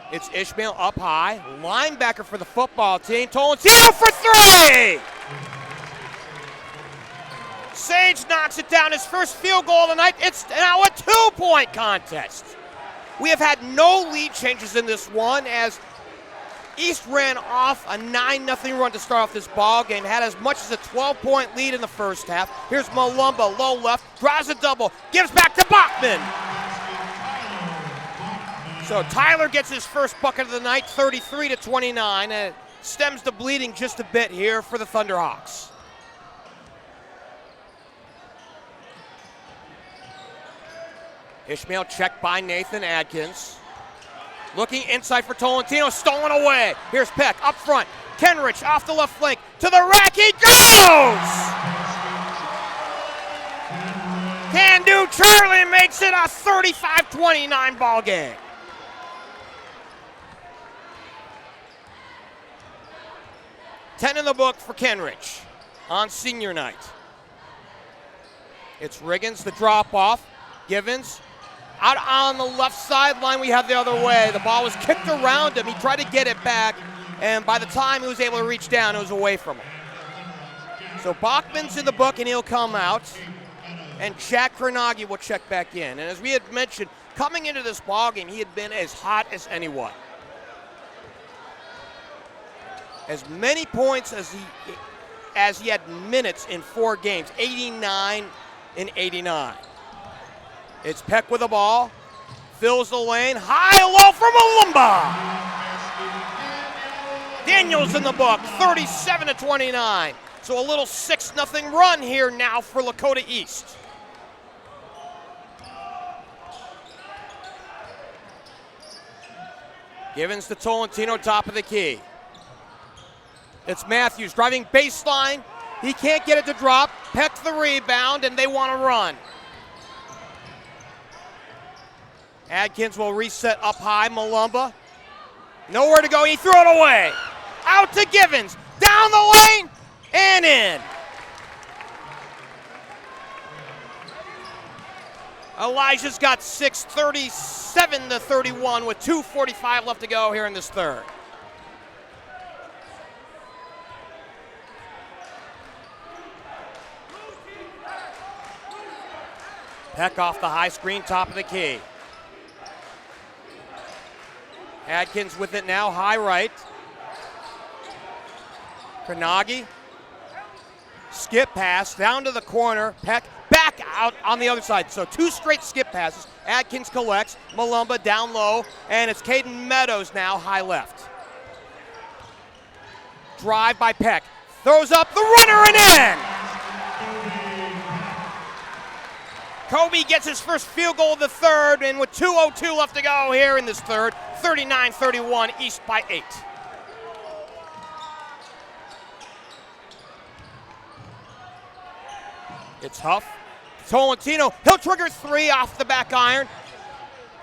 It's Ishmael up high. Linebacker for the football team. Tolentino for 3! Sage knocks it down, his first field goal of the night. It's now a 2-point contest. We have had no lead changes in this one as East ran off a 9-0 run to start off this ball game. Had as much as a 12-point lead in the first half. Here's Malumba, low left, draws a double, gives back to Bachman. So Tyler gets his first bucket of the night, 33-29, and it stems the bleeding just a bit here for the Thunderhawks. Ishmael checked by Nathan Adkins. Looking inside for Tolentino, stolen away. Here's Peck up front. Kenrich off the left flank to the rack. He goes! Can do. Charlie makes it a 35-29 ball game. $10 in the book for Kenrich on senior night. It's Riggins, the drop off. Givens out on the left sideline. We have the other way. The ball was kicked around him. He tried to get it back, and by the time he was able to reach down, it was away from him. So Bachman's in the book, and he'll come out. And Jack Kranagi will check back in. And as we had mentioned, coming into this ballgame, he had been as hot as anyone. As many points as he had minutes in 4 games, 89 and 89. It's Peck with the ball, Fills the lane, high and low for Malumba. Daniels in the book, 37-29. So a little 6-0 run here now for Lakota East. Givens to Tolentino, top of the key. It's Matthews driving baseline. He can't get it to drop. Peck the rebound, and they want to run. Adkins will reset up high. Malumba. Nowhere to go. He threw it away. Out to Givens. Down the lane and in. Elijah's got 6, 37-31 with 2:45 left to go here in this third. Peck off the high screen, top of the key. Adkins with it now, high right. Kranagi. Skip pass down to the corner. Peck back out on the other side. So 2 straight skip passes. Adkins collects. Malumba down low. And it's Caden Meadows now, high left. Drive by Peck. Throws up the runner and in. Kobe gets his first field goal of the third, and with 2:02 left to go here in this third, 39-31, East by 8. It's Huff. Tolentino, he'll trigger 3 off the back iron.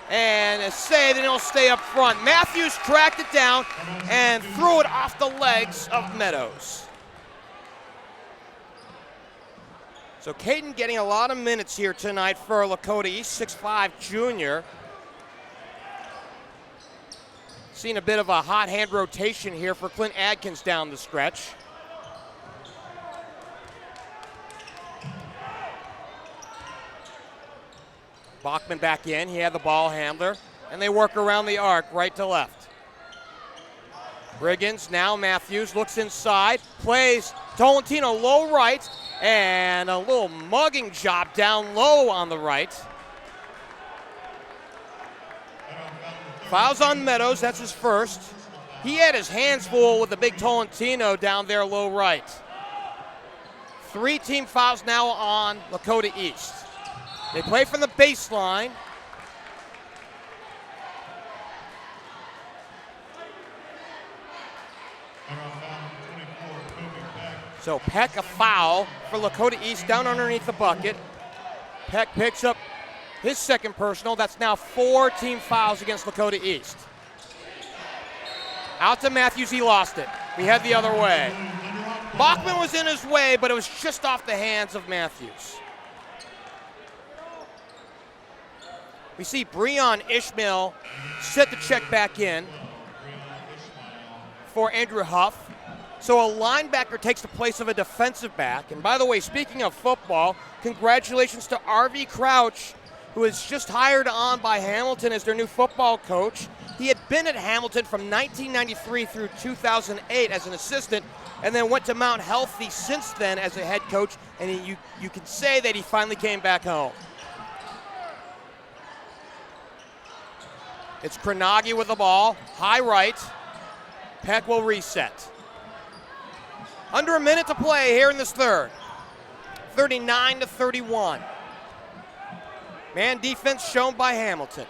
And a save, and he'll stay up front. Matthews tracked it down and threw it off the legs of Meadows. So Caden getting a lot of minutes here tonight for Lakota East, 6'5" junior. Seeing a bit of a hot hand rotation here for Clint Adkins down the stretch. Bachman back in, he had the ball handler, and they work around the arc, right to left. Riggins, now Matthews, looks inside, plays Tolentino low right, and a little mugging job down low on the right. Fouls on Meadows, that's his first. He had his hands full with the big Tolentino down there low right. 3 team fouls now on Lakota East. They play from the baseline. So Peck a foul for Lakota East down underneath the bucket. Peck picks up his second personal. That's now 4 team fouls against Lakota East. Out to Matthews, he lost it. We head the other way. Bachman was in his way, but it was just off the hands of Matthews. We see Breon Ishmael set the check back in for Andrew Huff. So a linebacker takes the place of a defensive back. And by the way, speaking of football, congratulations to R.V. Crouch, who was just hired on by Hamilton as their new football coach. He had been at Hamilton from 1993 through 2008 as an assistant, and then went to Mount Healthy since then as a head coach. And you can say that he finally came back home. It's Kranagi with the ball, high right. Peck will reset. Under a minute to play here in this third. 39-31. Man defense shown by Hamilton.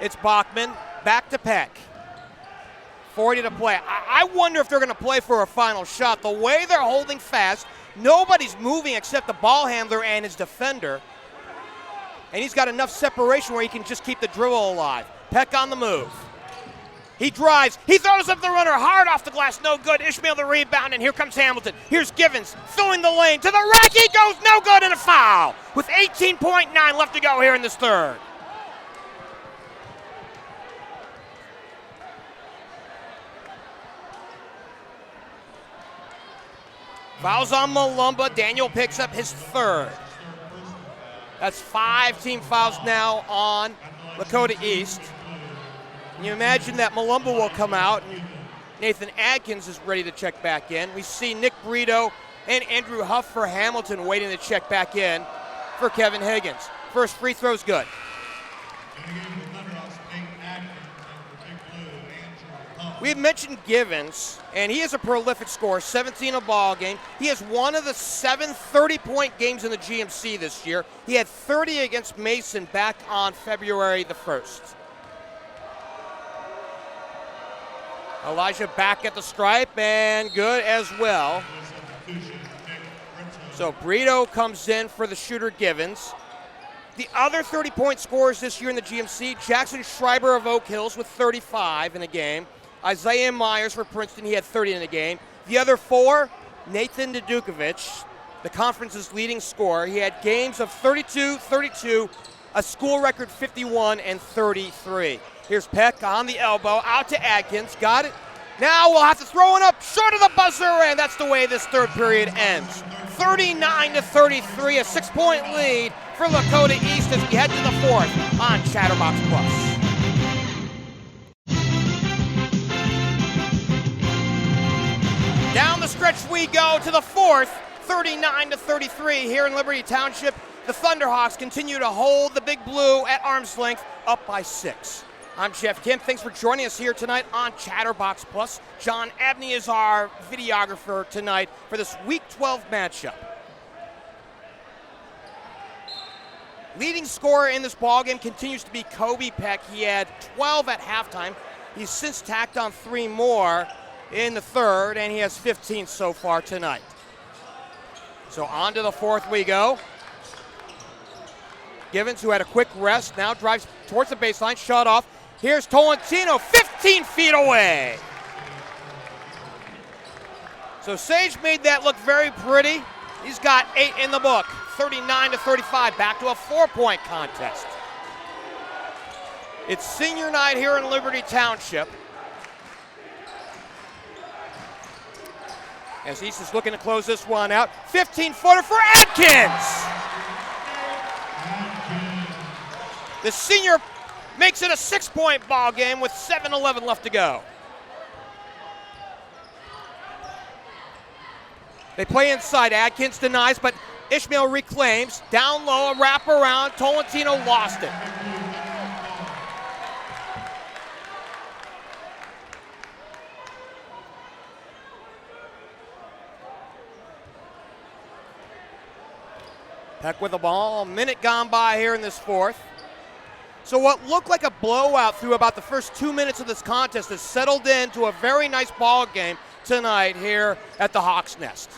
It's Bachman, back to Peck. 40 to play. I wonder if they're going to play for a final shot. The way they're holding fast, nobody's moving except the ball handler and his defender. And he's got enough separation where he can just keep the dribble alive. Peck on the move. He drives, he throws up the runner hard off the glass, no good. Ishmael the rebound, and here comes Hamilton. Here's Givens, filling the lane to the rack, he goes, no good, and a foul. With 18.9 left to go here in this third. Fouls on Malumba, Daniel picks up his third. That's 5 team fouls now on Lakota East. And you imagine that Malumba will come out, and Nathan Adkins is ready to check back in. We see Nick Brito and Andrew Huff for Hamilton waiting to check back in for Kevin Higgins. First free throw's good. We had mentioned Givens, and he is a prolific scorer, 17 a ball game. He has one of the 7 30-point games in the GMC this year. He had 30 against Mason back on February the 1st. Elijah back at the stripe, and good as well. So Brito comes in for the shooter Givens. The other 30-point scorers this year in the GMC, Jackson Schreiber of Oak Hills with 35 in a game. Isaiah Myers for Princeton, he had 30 in the game. The other 4, Nathan Dudukovic, the conference's leading scorer. He had games of 32, 32, a school record 51, and 33. Here's Peck on the elbow, out to Adkins, got it. Now we'll have to throw it up short of the buzzer, and that's the way this third period ends. 39-33, a 6-point lead for Lakota East as we head to the fourth on Chatterbox Plus. Down the stretch we go to the fourth, 39-33 here in Liberty Township. The Thunderhawks continue to hold the Big Blue at arm's length, up by 6. I'm Geoff Kim. Thanks for joining us here tonight on Chatterbox Plus. John Abney is our videographer tonight for this Week 12 matchup. Leading scorer in this ballgame continues to be Kobe Peck. He had 12 at halftime. He's since tacked on 3 more in the third, and he has 15 so far tonight. So on to the fourth we go. Givens, who had a quick rest, now drives towards the baseline, shut off. Here's Tolentino, 15 feet away. So Sage made that look very pretty. He's got 8 in the book, 39-35, back to a 4-point contest. It's senior night here in Liberty Township. As East is looking to close this one out. 15-footer for Adkins. The senior makes it a 6-point ball game with 7:11 left to go. They play inside. Adkins denies, but Ishmael reclaims. Down low, a wraparound. Tolentino lost it. Peck with the ball, a minute gone by here in this fourth. So what looked like a blowout through about the first 2 minutes of this contest has settled into a very nice ball game tonight here at the Hawks Nest.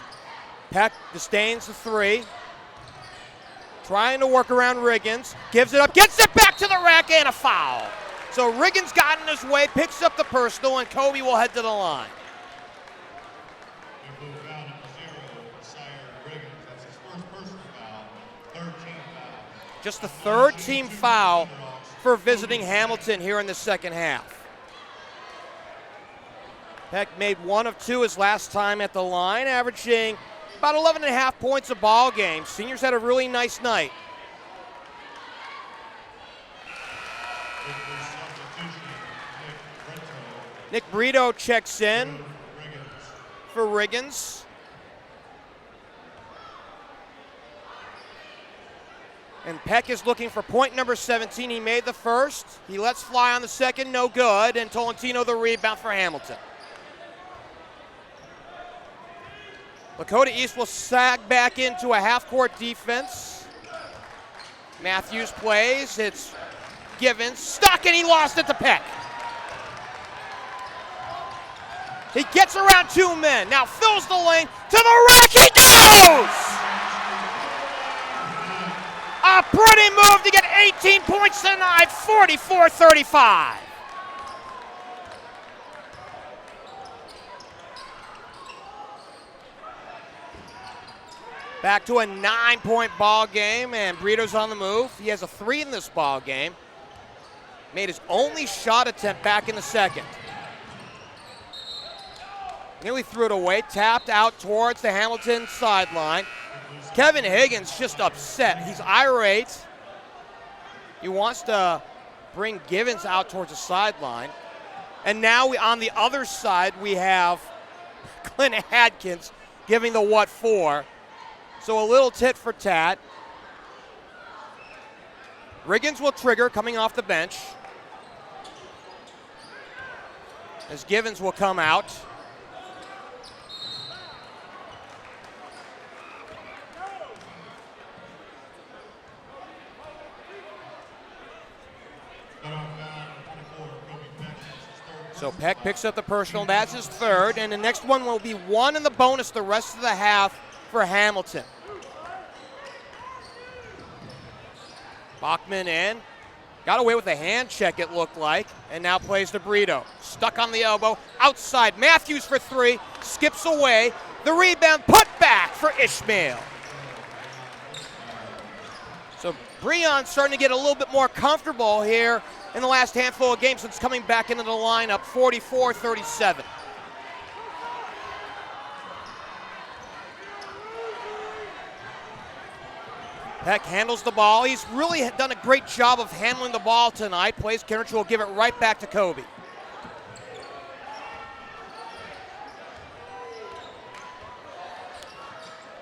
Peck disdains the 3. Trying to work around Riggins. Gives it up, gets it back to the rack, and a foul. So Riggins got in his way, picks up the personal, and Kobe will head to the line. Just the 3rd team foul for visiting Hamilton here in the second half. Peck made 1 of 2 his last time at the line, averaging about 11.5 points a ball game. Seniors had a really nice night. Nick Brito checks in for Riggins. And Peck is looking for point number 17. He made the first. He lets fly on the second, no good. And Tolentino the rebound for Hamilton. Lakota East will sag back into a half-court defense. Matthews plays. It's Givens. Stuck, and he lost it to Peck. He gets around 2 men. Now fills the lane to the rack. He goes! A pretty move to get 18 points tonight, 44-35. Back to a 9-point ball game, and Brito's on the move. He has a 3 in this ball game. Made his only shot attempt back in the second. Nearly threw it away, tapped out towards the Hamilton sideline. Kevin Higgins just upset. He's irate. He wants to bring Givens out towards the sideline. And now on the other side, we have Clint Adkins giving the what for. So a little tit for tat. Riggins will trigger coming off the bench. As Givens will come out. So Peck picks up the personal. That's his third. And the next one will be one in the bonus the rest of the half for Hamilton. Bachman in. Got away with a hand check, it looked like. And now plays to Brito. Stuck on the elbow. Outside. Matthews for three. Skips away. The rebound. Put back for Ishmael. So Breon starting to get a little bit more comfortable here in the last handful of games since coming back into the lineup, 44-37. Peck handles the ball. He's really done a great job of handling the ball tonight. Plays Kenrich will give it right back to Kobe.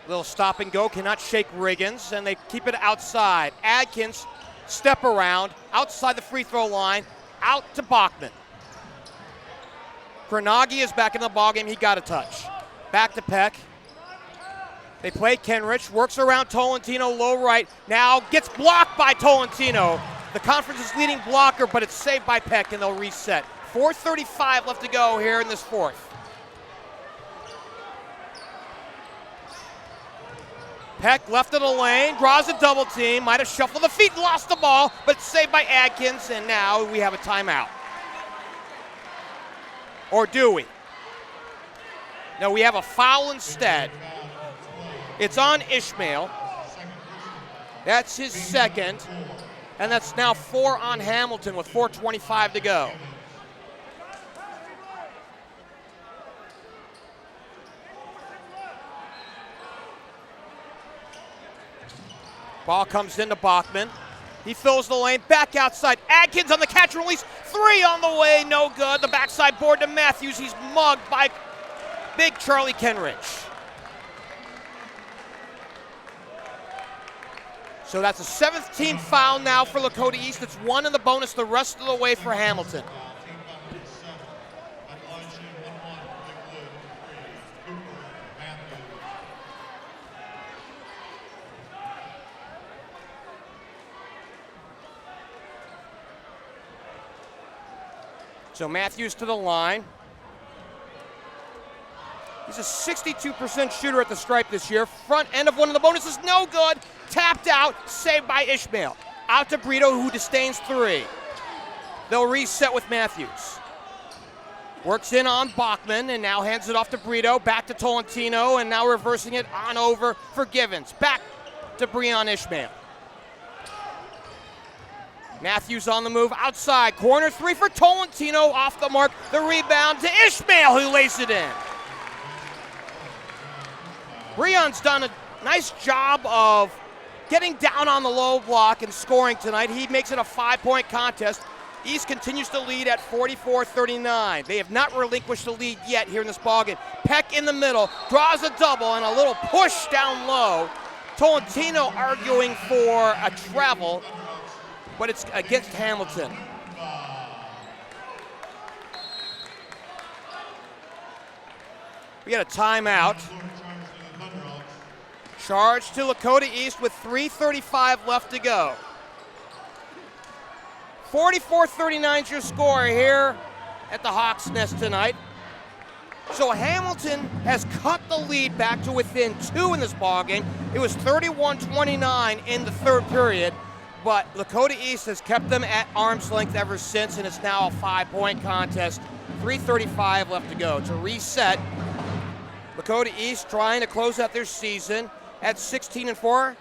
Little stop and go, cannot shake Riggins, and they keep it outside. Adkins, step around, outside the free throw line, out to Bachman. Granagi is back in the ballgame, he got a touch. Back to Peck. They play Kenrich, works around Tolentino, low right, now gets blocked by Tolentino. The conference's leading blocker, but it's saved by Peck, and they'll reset. 4:35 left to go here in this fourth. Peck left of the lane, draws a double team, might have shuffled the feet, lost the ball, but saved by Adkins, and now we have a timeout. Or do we? No, we have a foul instead. It's on Ishmael. That's his second, and that's now 4 on Hamilton with 4:25 to go. Ball comes into Bachman. He fills the lane, back outside. Adkins on the catch and release. 3 on the way, no good. The backside board to Matthews. He's mugged by big Charlie Kenrich. So that's a 7th team foul now for Lakota East. It's 1 in the bonus the rest of the way for Hamilton. So Matthews to the line. He's a 62% shooter at the stripe this year. Front end of one of the bonuses, no good. Tapped out, saved by Ishmael. Out to Brito, who disdains 3. They'll reset with Matthews. Works in on Bachman and now hands it off to Brito. Back to Tolentino and now reversing it on over for Givens. Back to Breon Ishmael. Matthews on the move, outside, corner 3 for Tolentino, off the mark, the rebound to Ishmael, who lays it in. Breon's done a nice job of getting down on the low block and scoring tonight. He makes it a 5-point contest. East continues to lead at 44-39. They have not relinquished the lead yet here in this ballgame. Peck in the middle, draws a double and a little push down low. Tolentino arguing for a travel, but it's against Hamilton. We got a timeout. Charge to Lakota East with 3:35 left to go. 44-39 is your score here at the Hawks Nest tonight. So Hamilton has cut the lead back to within 2 in this ballgame. It was 31-29 in the third period. But Lakota East has kept them at arm's length ever since, and it's now a 5-point contest. 3:35 left to go. To reset, Lakota East trying to close out their season at 16-4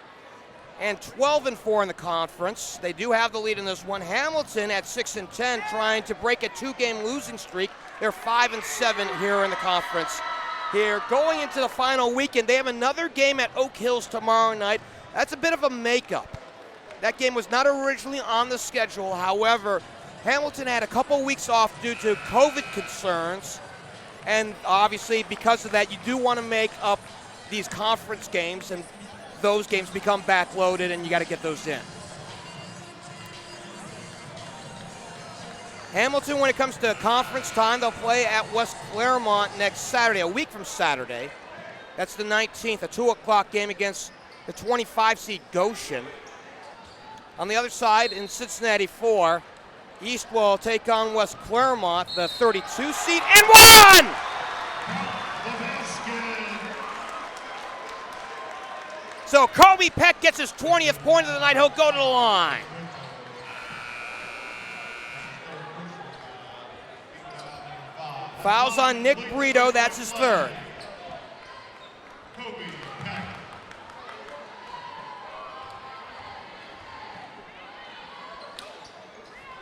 and 12-4 in the conference. They do have the lead in this one. Hamilton at 6-10 trying to break a 2-game losing streak. They're 5-7 here in the conference. Here, going into the final weekend, they have another game at Oak Hills tomorrow night. That's a bit of a makeup. That game was not originally on the schedule. However, Hamilton had a couple weeks off due to COVID concerns. And obviously, because of that, you do want to make up these conference games, and those games become backloaded, and you got to get those in. Hamilton, when it comes to conference time, they'll play at West Claremont next Saturday, a week from Saturday. That's the 19th, a 2 o'clock game against the 25 seed Goshen. On the other side, in Cincinnati 4, East will take on West Claremont, the 32 seed, and won! So Kobe Peck gets his 20th point of the night. He'll go to the line. Fouls on Nick Brito, that's his third.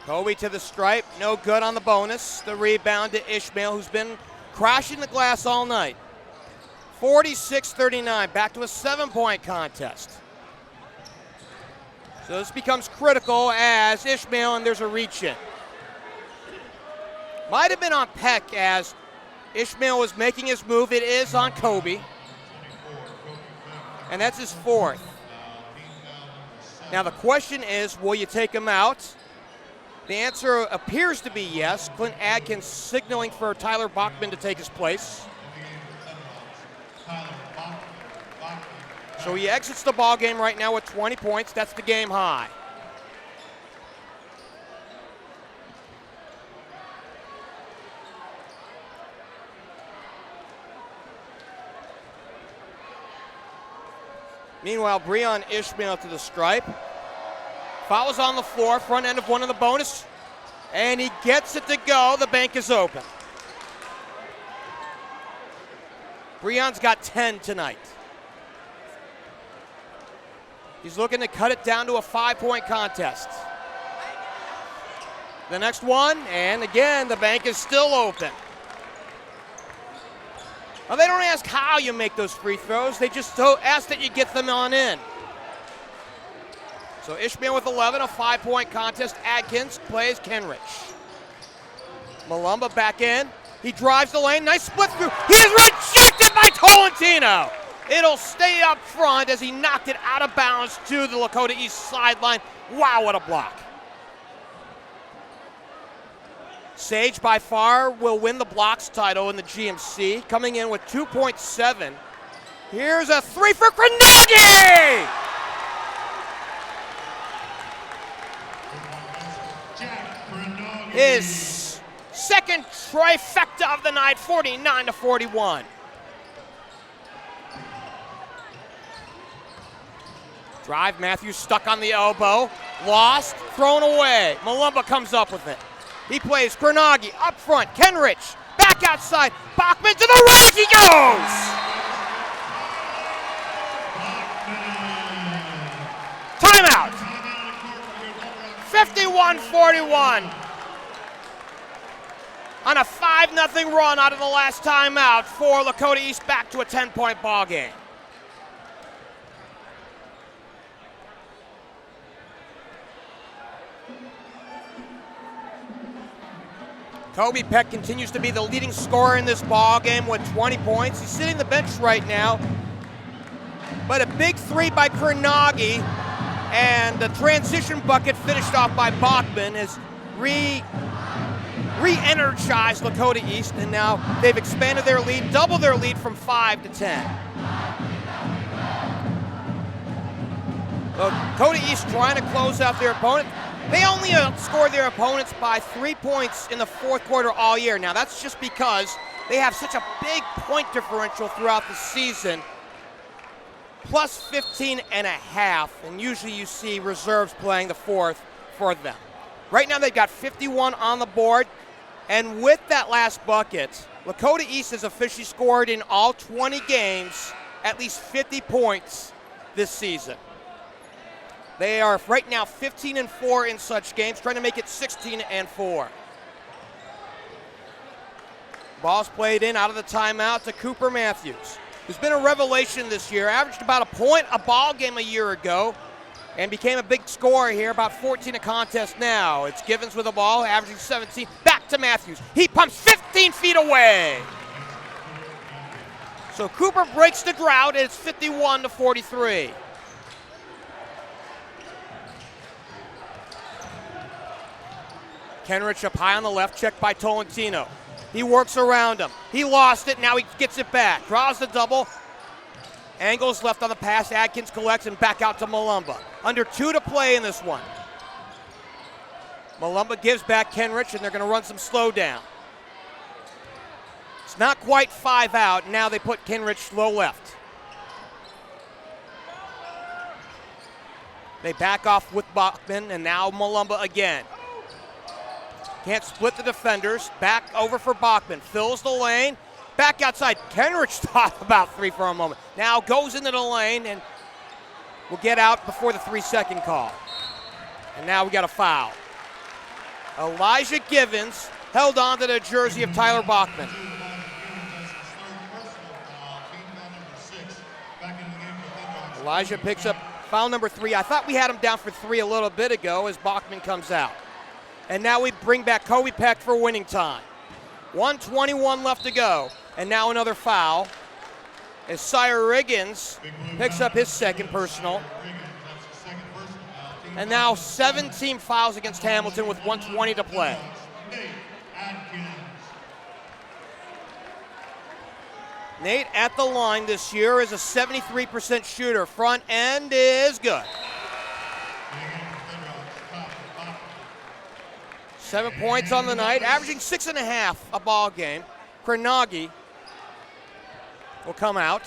Kobe to the stripe, no good on the bonus. The rebound to Ishmael, who's been crashing the glass all night. 46-39, back to a 7-point contest. So this becomes critical as Ishmael, and there's a reach in. Might have been on Peck as Ishmael was making his move. It is on Kobe. And that's his fourth. Now the question is, will you take him out? The answer appears to be yes. Clint Adkins signaling for Tyler Bachman to take his place. So he exits the ball game right now with 20 points. That's the game high. Meanwhile, Breon Ishmael to the stripe. Fouls on the floor, front end of one of the bonus, and he gets it to go. The bank is open. Breon's got 10 tonight. He's looking to cut it down to a 5-point contest. The next one, and again, the bank is still open. Well, they don't ask how you make those free throws. They just ask that you get them on in. So Ishmael with 11, a 5-point contest. Adkins plays Kenrich. Malumba back in. He drives the lane. Nice split through. He is rejected by Tolentino. It'll stay up front as he knocked it out of bounds to the Lakota East sideline. Wow, what a block. Sage by far will win the blocks title in the GMC, coming in with 2.7. Here's a three for Grenaghi! His second trifecta of the night, 49-41. Drive, Matthews stuck on the elbow, lost, thrown away. Malumba comes up with it. He plays Grenaghi up front, Kenrich back outside, Bachman to the rack, he goes! Timeout! 51-41. On a 5-0 run out of the last timeout for Lakota East, back to a 10-point ball game. Kobe Peck continues to be the leading scorer in this ball game with 20 points. He's sitting the bench right now, but a big three by Grenaghi and the transition bucket finished off by Bachman has re-energized Lakota East, and now they've expanded their lead, doubled their lead from 5 to 10. Lakota East trying to close out their opponent. They only outscored their opponents by 3 points in the fourth quarter all year. Now that's just because they have such a big point differential throughout the season, plus 15 and a half, and usually you see reserves playing the fourth for them. Right now they've got 51 on the board, and with that last bucket, Lakota East has officially scored in all 20 games at least 50 points this season. They are right now 15-4 in such games, trying to make it 16-4. Ball's played in out of the timeout to Cooper Matthews, who's been a revelation this year, averaged about a point a ball game a year ago, and became a big scorer here, about 14 a contest now. It's Givens with the ball, averaging 17. Back to Matthews. He pumps 15 feet away. So Cooper breaks the drought, and it's 51-43. Kenrich up high on the left, checked by Tolentino. He works around him. He lost it, now he gets it back. Draws the double. Angles left on the pass, Adkins collects and back out to Malumba. Under 2 to play in this one. Malumba gives back Kenrich and they're gonna run some slow down. It's not quite 5 out, now they put Kenrich low left. They back off with Bachman and now Malumba again. Can't split the defenders, back over for Bachman, fills the lane, back outside. Kenrich thought about 3 for a moment. Now goes into the lane and will get out before the 3-second call. And now we got a foul. Elijah Givens held on to the jersey of Tyler Bachman. Elijah picks up foul number 3. I thought we had him down for 3 a little bit ago as Bachman comes out. And now we bring back Kobe Peck for winning time. 1:21 left to go. And now another foul as Sire Riggins picks up his second personal. And now 17 fouls against Hamilton with 1:20 to play. Nate at the line this year is a 73% shooter. Front end is good. 7 points on the night, averaging 6.5 a ball game. Kranagi will come out.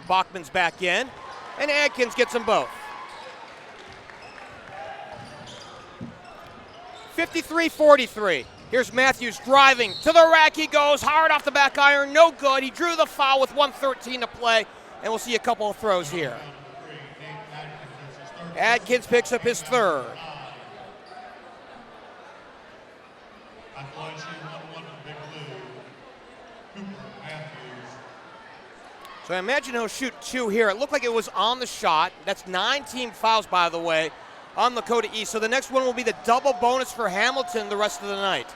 Bachman's back in, and Adkins gets them both. 53-43. Here's Matthews driving to the rack. He goes hard off the back iron, no good. He drew the foul with 1:13 to play, and we'll see a couple of throws here. Adkins picks up his third. So I imagine he'll shoot 2 here. It looked like it was on the shot. That's 9 team fouls, by the way, on Lakota East. So the next one will be the double bonus for Hamilton the rest of the night.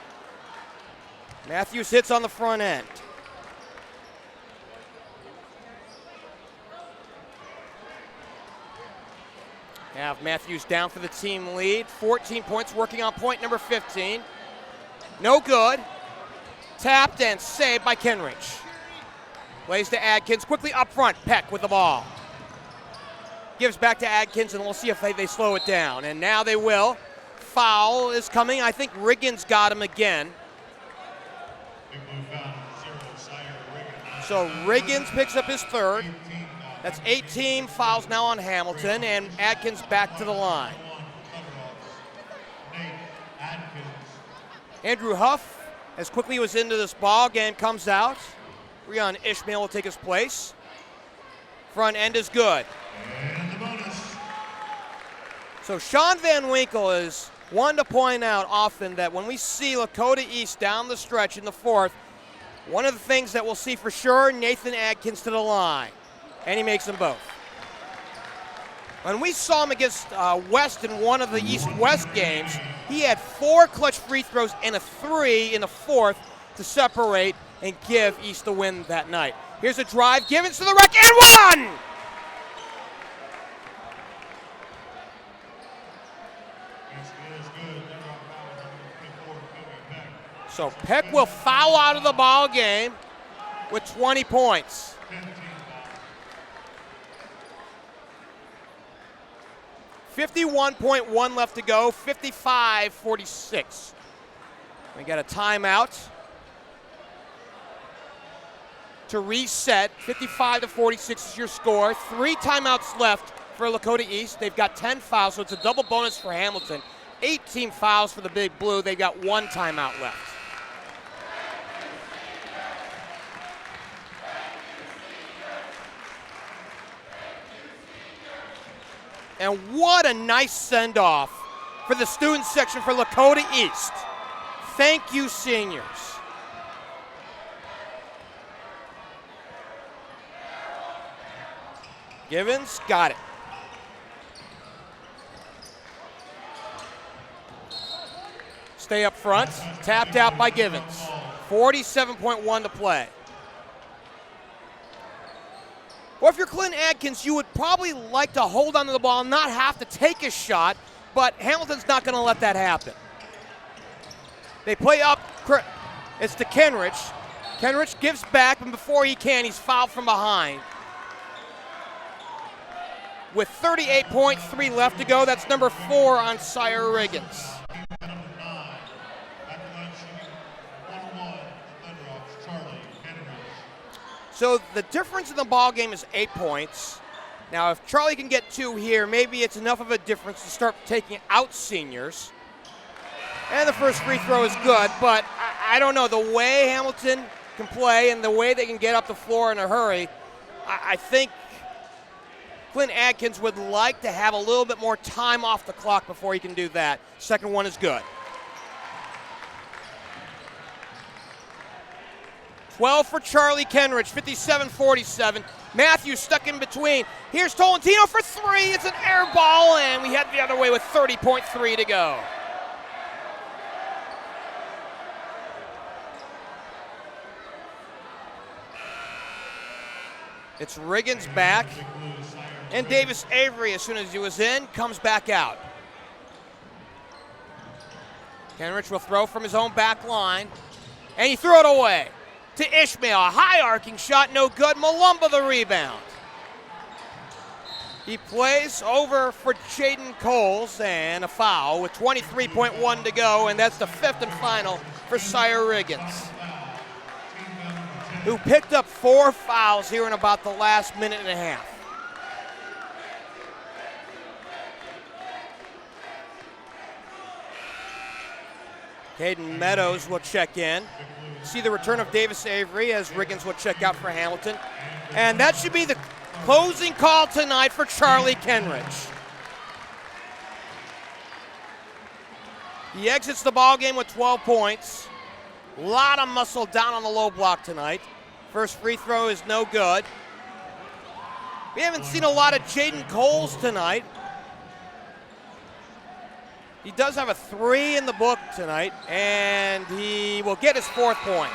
Matthews hits on the front end. Have Matthews down for the team lead. 14 points, working on point number 15. No good. Tapped and saved by Kenrich. Plays to Adkins, quickly up front. Peck with the ball. Gives back to Adkins, and we'll see if they slow it down. And now they will. Foul is coming. I think Riggins got him again. So Riggins picks up his third. That's 18 fouls now on Hamilton, and Adkins back to the line. Andrew Huff, as quickly was into this ball game, comes out. Rion Ishmael will take his place. Front end is good. So Sean Van Winkle is one to point out often that when we see Lakota East down the stretch in the fourth, one of the things that we'll see for sure, Nathan Adkins to the line. And he makes them both. When we saw him against West in one of the East-West games, he had 4 clutch free throws and a 3 in the fourth to separate and give East the win that night. Here's a drive, Givens to the rack, and one! So Peck will foul out of the ball game with 20 points. .1 left to go, 55-46. We got a timeout to reset. 55-46 is your score. 3 timeouts left for Lakota East. They've got 10 fouls, so it's a double bonus for Hamilton. 18 fouls for the Big Blue. They've got 1 timeout left. And what a nice send-off for the student section for Lakota East. Thank you, seniors. Givens got it. Stay up front, tapped out by Givens. 47.1 to play. Well, if you're Clinton Adkins, you would probably like to hold onto the ball, not have to take a shot, but Hamilton's not going to let that happen. They play up. It's to Kenrich. Kenrich gives back, and before he can, he's fouled from behind. With 38.3 left to go, that's number 4 on Sire Riggins. So the difference in the ball game is 8 points. Now, if Charlie can get 2 here, maybe it's enough of a difference to start taking out seniors. And the first free throw is good, but I don't know. The way Hamilton can play and the way they can get up the floor in a hurry, I think Clint Adkins would like to have a little bit more time off the clock before he can do that. Second one is good. 12 for Charlie Kenrich, 57-47. Matthews stuck in between. Here's Tolentino for 3. It's an air ball, and we head the other way with 30.3 to go. It's Riggins back, and Davis Avery, as soon as he was in, comes back out. Kenrich will throw from his own back line, and he threw it away to Ishmael. A high arcing shot, no good. Malumba the rebound. He plays over for Jaden Coles, and a foul with 23.1 to go, and that's the 5th and final for Sire Riggins, who picked up 4 fouls here in about the last minute and a half. Caden Meadows will check in. See the return of Davis Avery as Riggins will check out for Hamilton. And that should be the closing call tonight for Charlie Kenrich. He exits the ball game with 12 points. A lot of muscle down on the low block tonight. First free throw is no good. We haven't seen a lot of Jaden Coles tonight. He does have a 3 in the book tonight, and he will get his 4th point.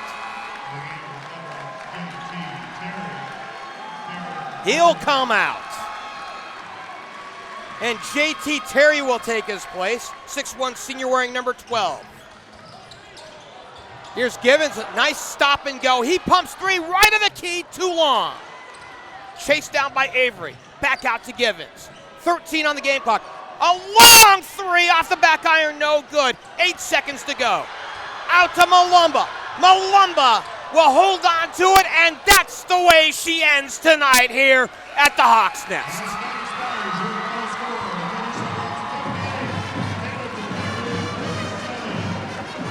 He'll come out. And JT Terry will take his place. 6'1" senior wearing number 12. Here's Givens, a nice stop and go. He pumps 3 right of the key, too long. Chased down by Avery. Back out to Givens. 13 on the game clock. A long 3 off the back iron, no good. 8 seconds to go. Out to Malumba. Malumba will hold on to it, and that's the way she ends tonight here at the Hawks Nest.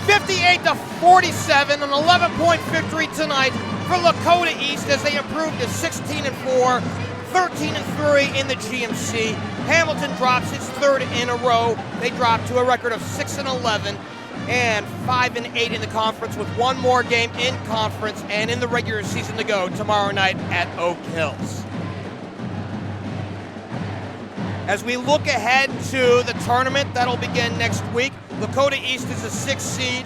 (58-47), an 11-point victory tonight for Lakota East as they improved to 16-4, 13-3 in the GMC. Hamilton drops its 3rd in a row. They drop to a record of 6-11 and 5-8 in the conference, with 1 more game in conference and in the regular season to go tomorrow night at Oak Hills. As we look ahead to the tournament that'll begin next week, Lakota East is a 6th seed.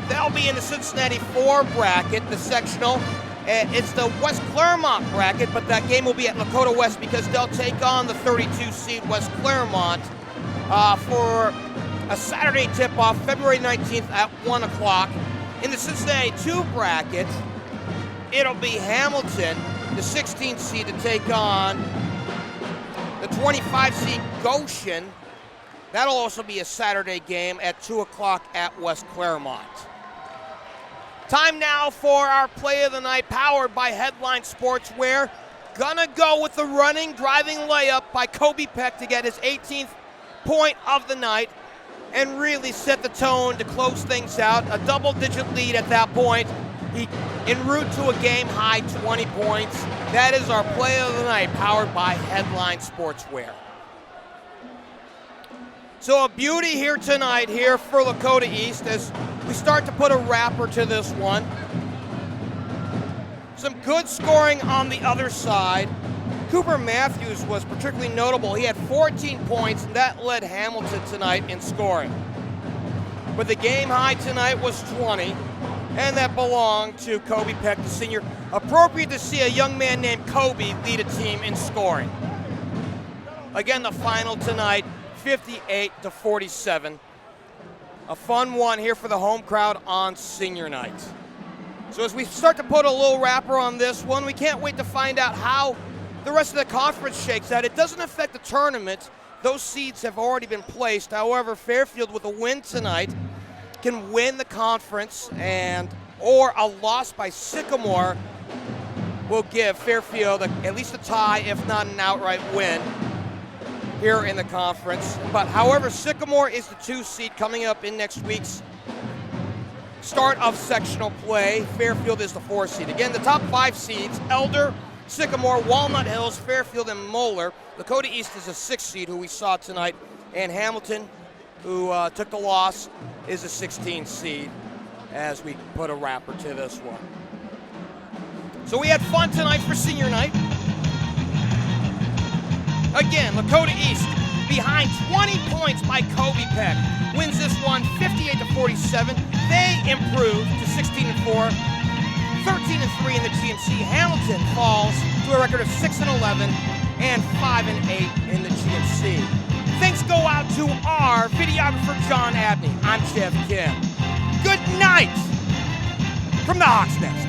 They'll be in the Cincinnati 4 bracket, the sectional. It's the West Claremont bracket, but that game will be at Lakota West because they'll take on the 32 seed West Claremont for a Saturday tip-off, February 19th at 1 o'clock. In the Cincinnati 2 bracket, it'll be Hamilton, the 16th seed, to take on the 25 seed Goshen. That'll also be a Saturday game at 2 o'clock at West Claremont. Time now for our play of the night, powered by Headline Sportswear. Gonna go with the running, driving layup by Kobe Peck to get his 18th point of the night and really set the tone to close things out. A double-digit lead at that point. He en route to a game-high 20 points. That is our play of the night, powered by Headline Sportswear. So a beauty here tonight here for Lakota East as we start to put a wrapper to this one. Some good scoring on the other side. Cooper Matthews was particularly notable. He had 14 points, and that led Hamilton tonight in scoring. But the game high tonight was 20, and that belonged to Kobe Peck, the senior. Appropriate to see a young man named Kobe lead a team in scoring. Again, the final tonight, 58-47. A fun one here for the home crowd on senior night. So as we start to put a little wrapper on this one, we can't wait to find out how the rest of the conference shakes out. It doesn't affect the tournament. Those seeds have already been placed. However, Fairfield with a win tonight can win the conference, or a loss by Sycamore will give Fairfield at least a tie, if not an outright win here in the conference. But however, Sycamore is the 2 seed coming up in next week's start of sectional play. Fairfield is the 4 seed. Again, the top 5 seeds: Elder, Sycamore, Walnut Hills, Fairfield, and Moeller. Lakota East is a 6 seed, who we saw tonight, and Hamilton, who took the loss, is a 16 seed, as we put a wrapper to this one. So we had fun tonight for senior night. Again, Lakota East behind 20 points by Kobe Peck wins this one 58-47. They improve to 16-4, 13-3 in the GMC. Hamilton falls to a record of 6-11 and 5-8 in the GMC. Thanks go out to our videographer, John Abney. I'm Geoff Kim. Good night from the Hawks Nest.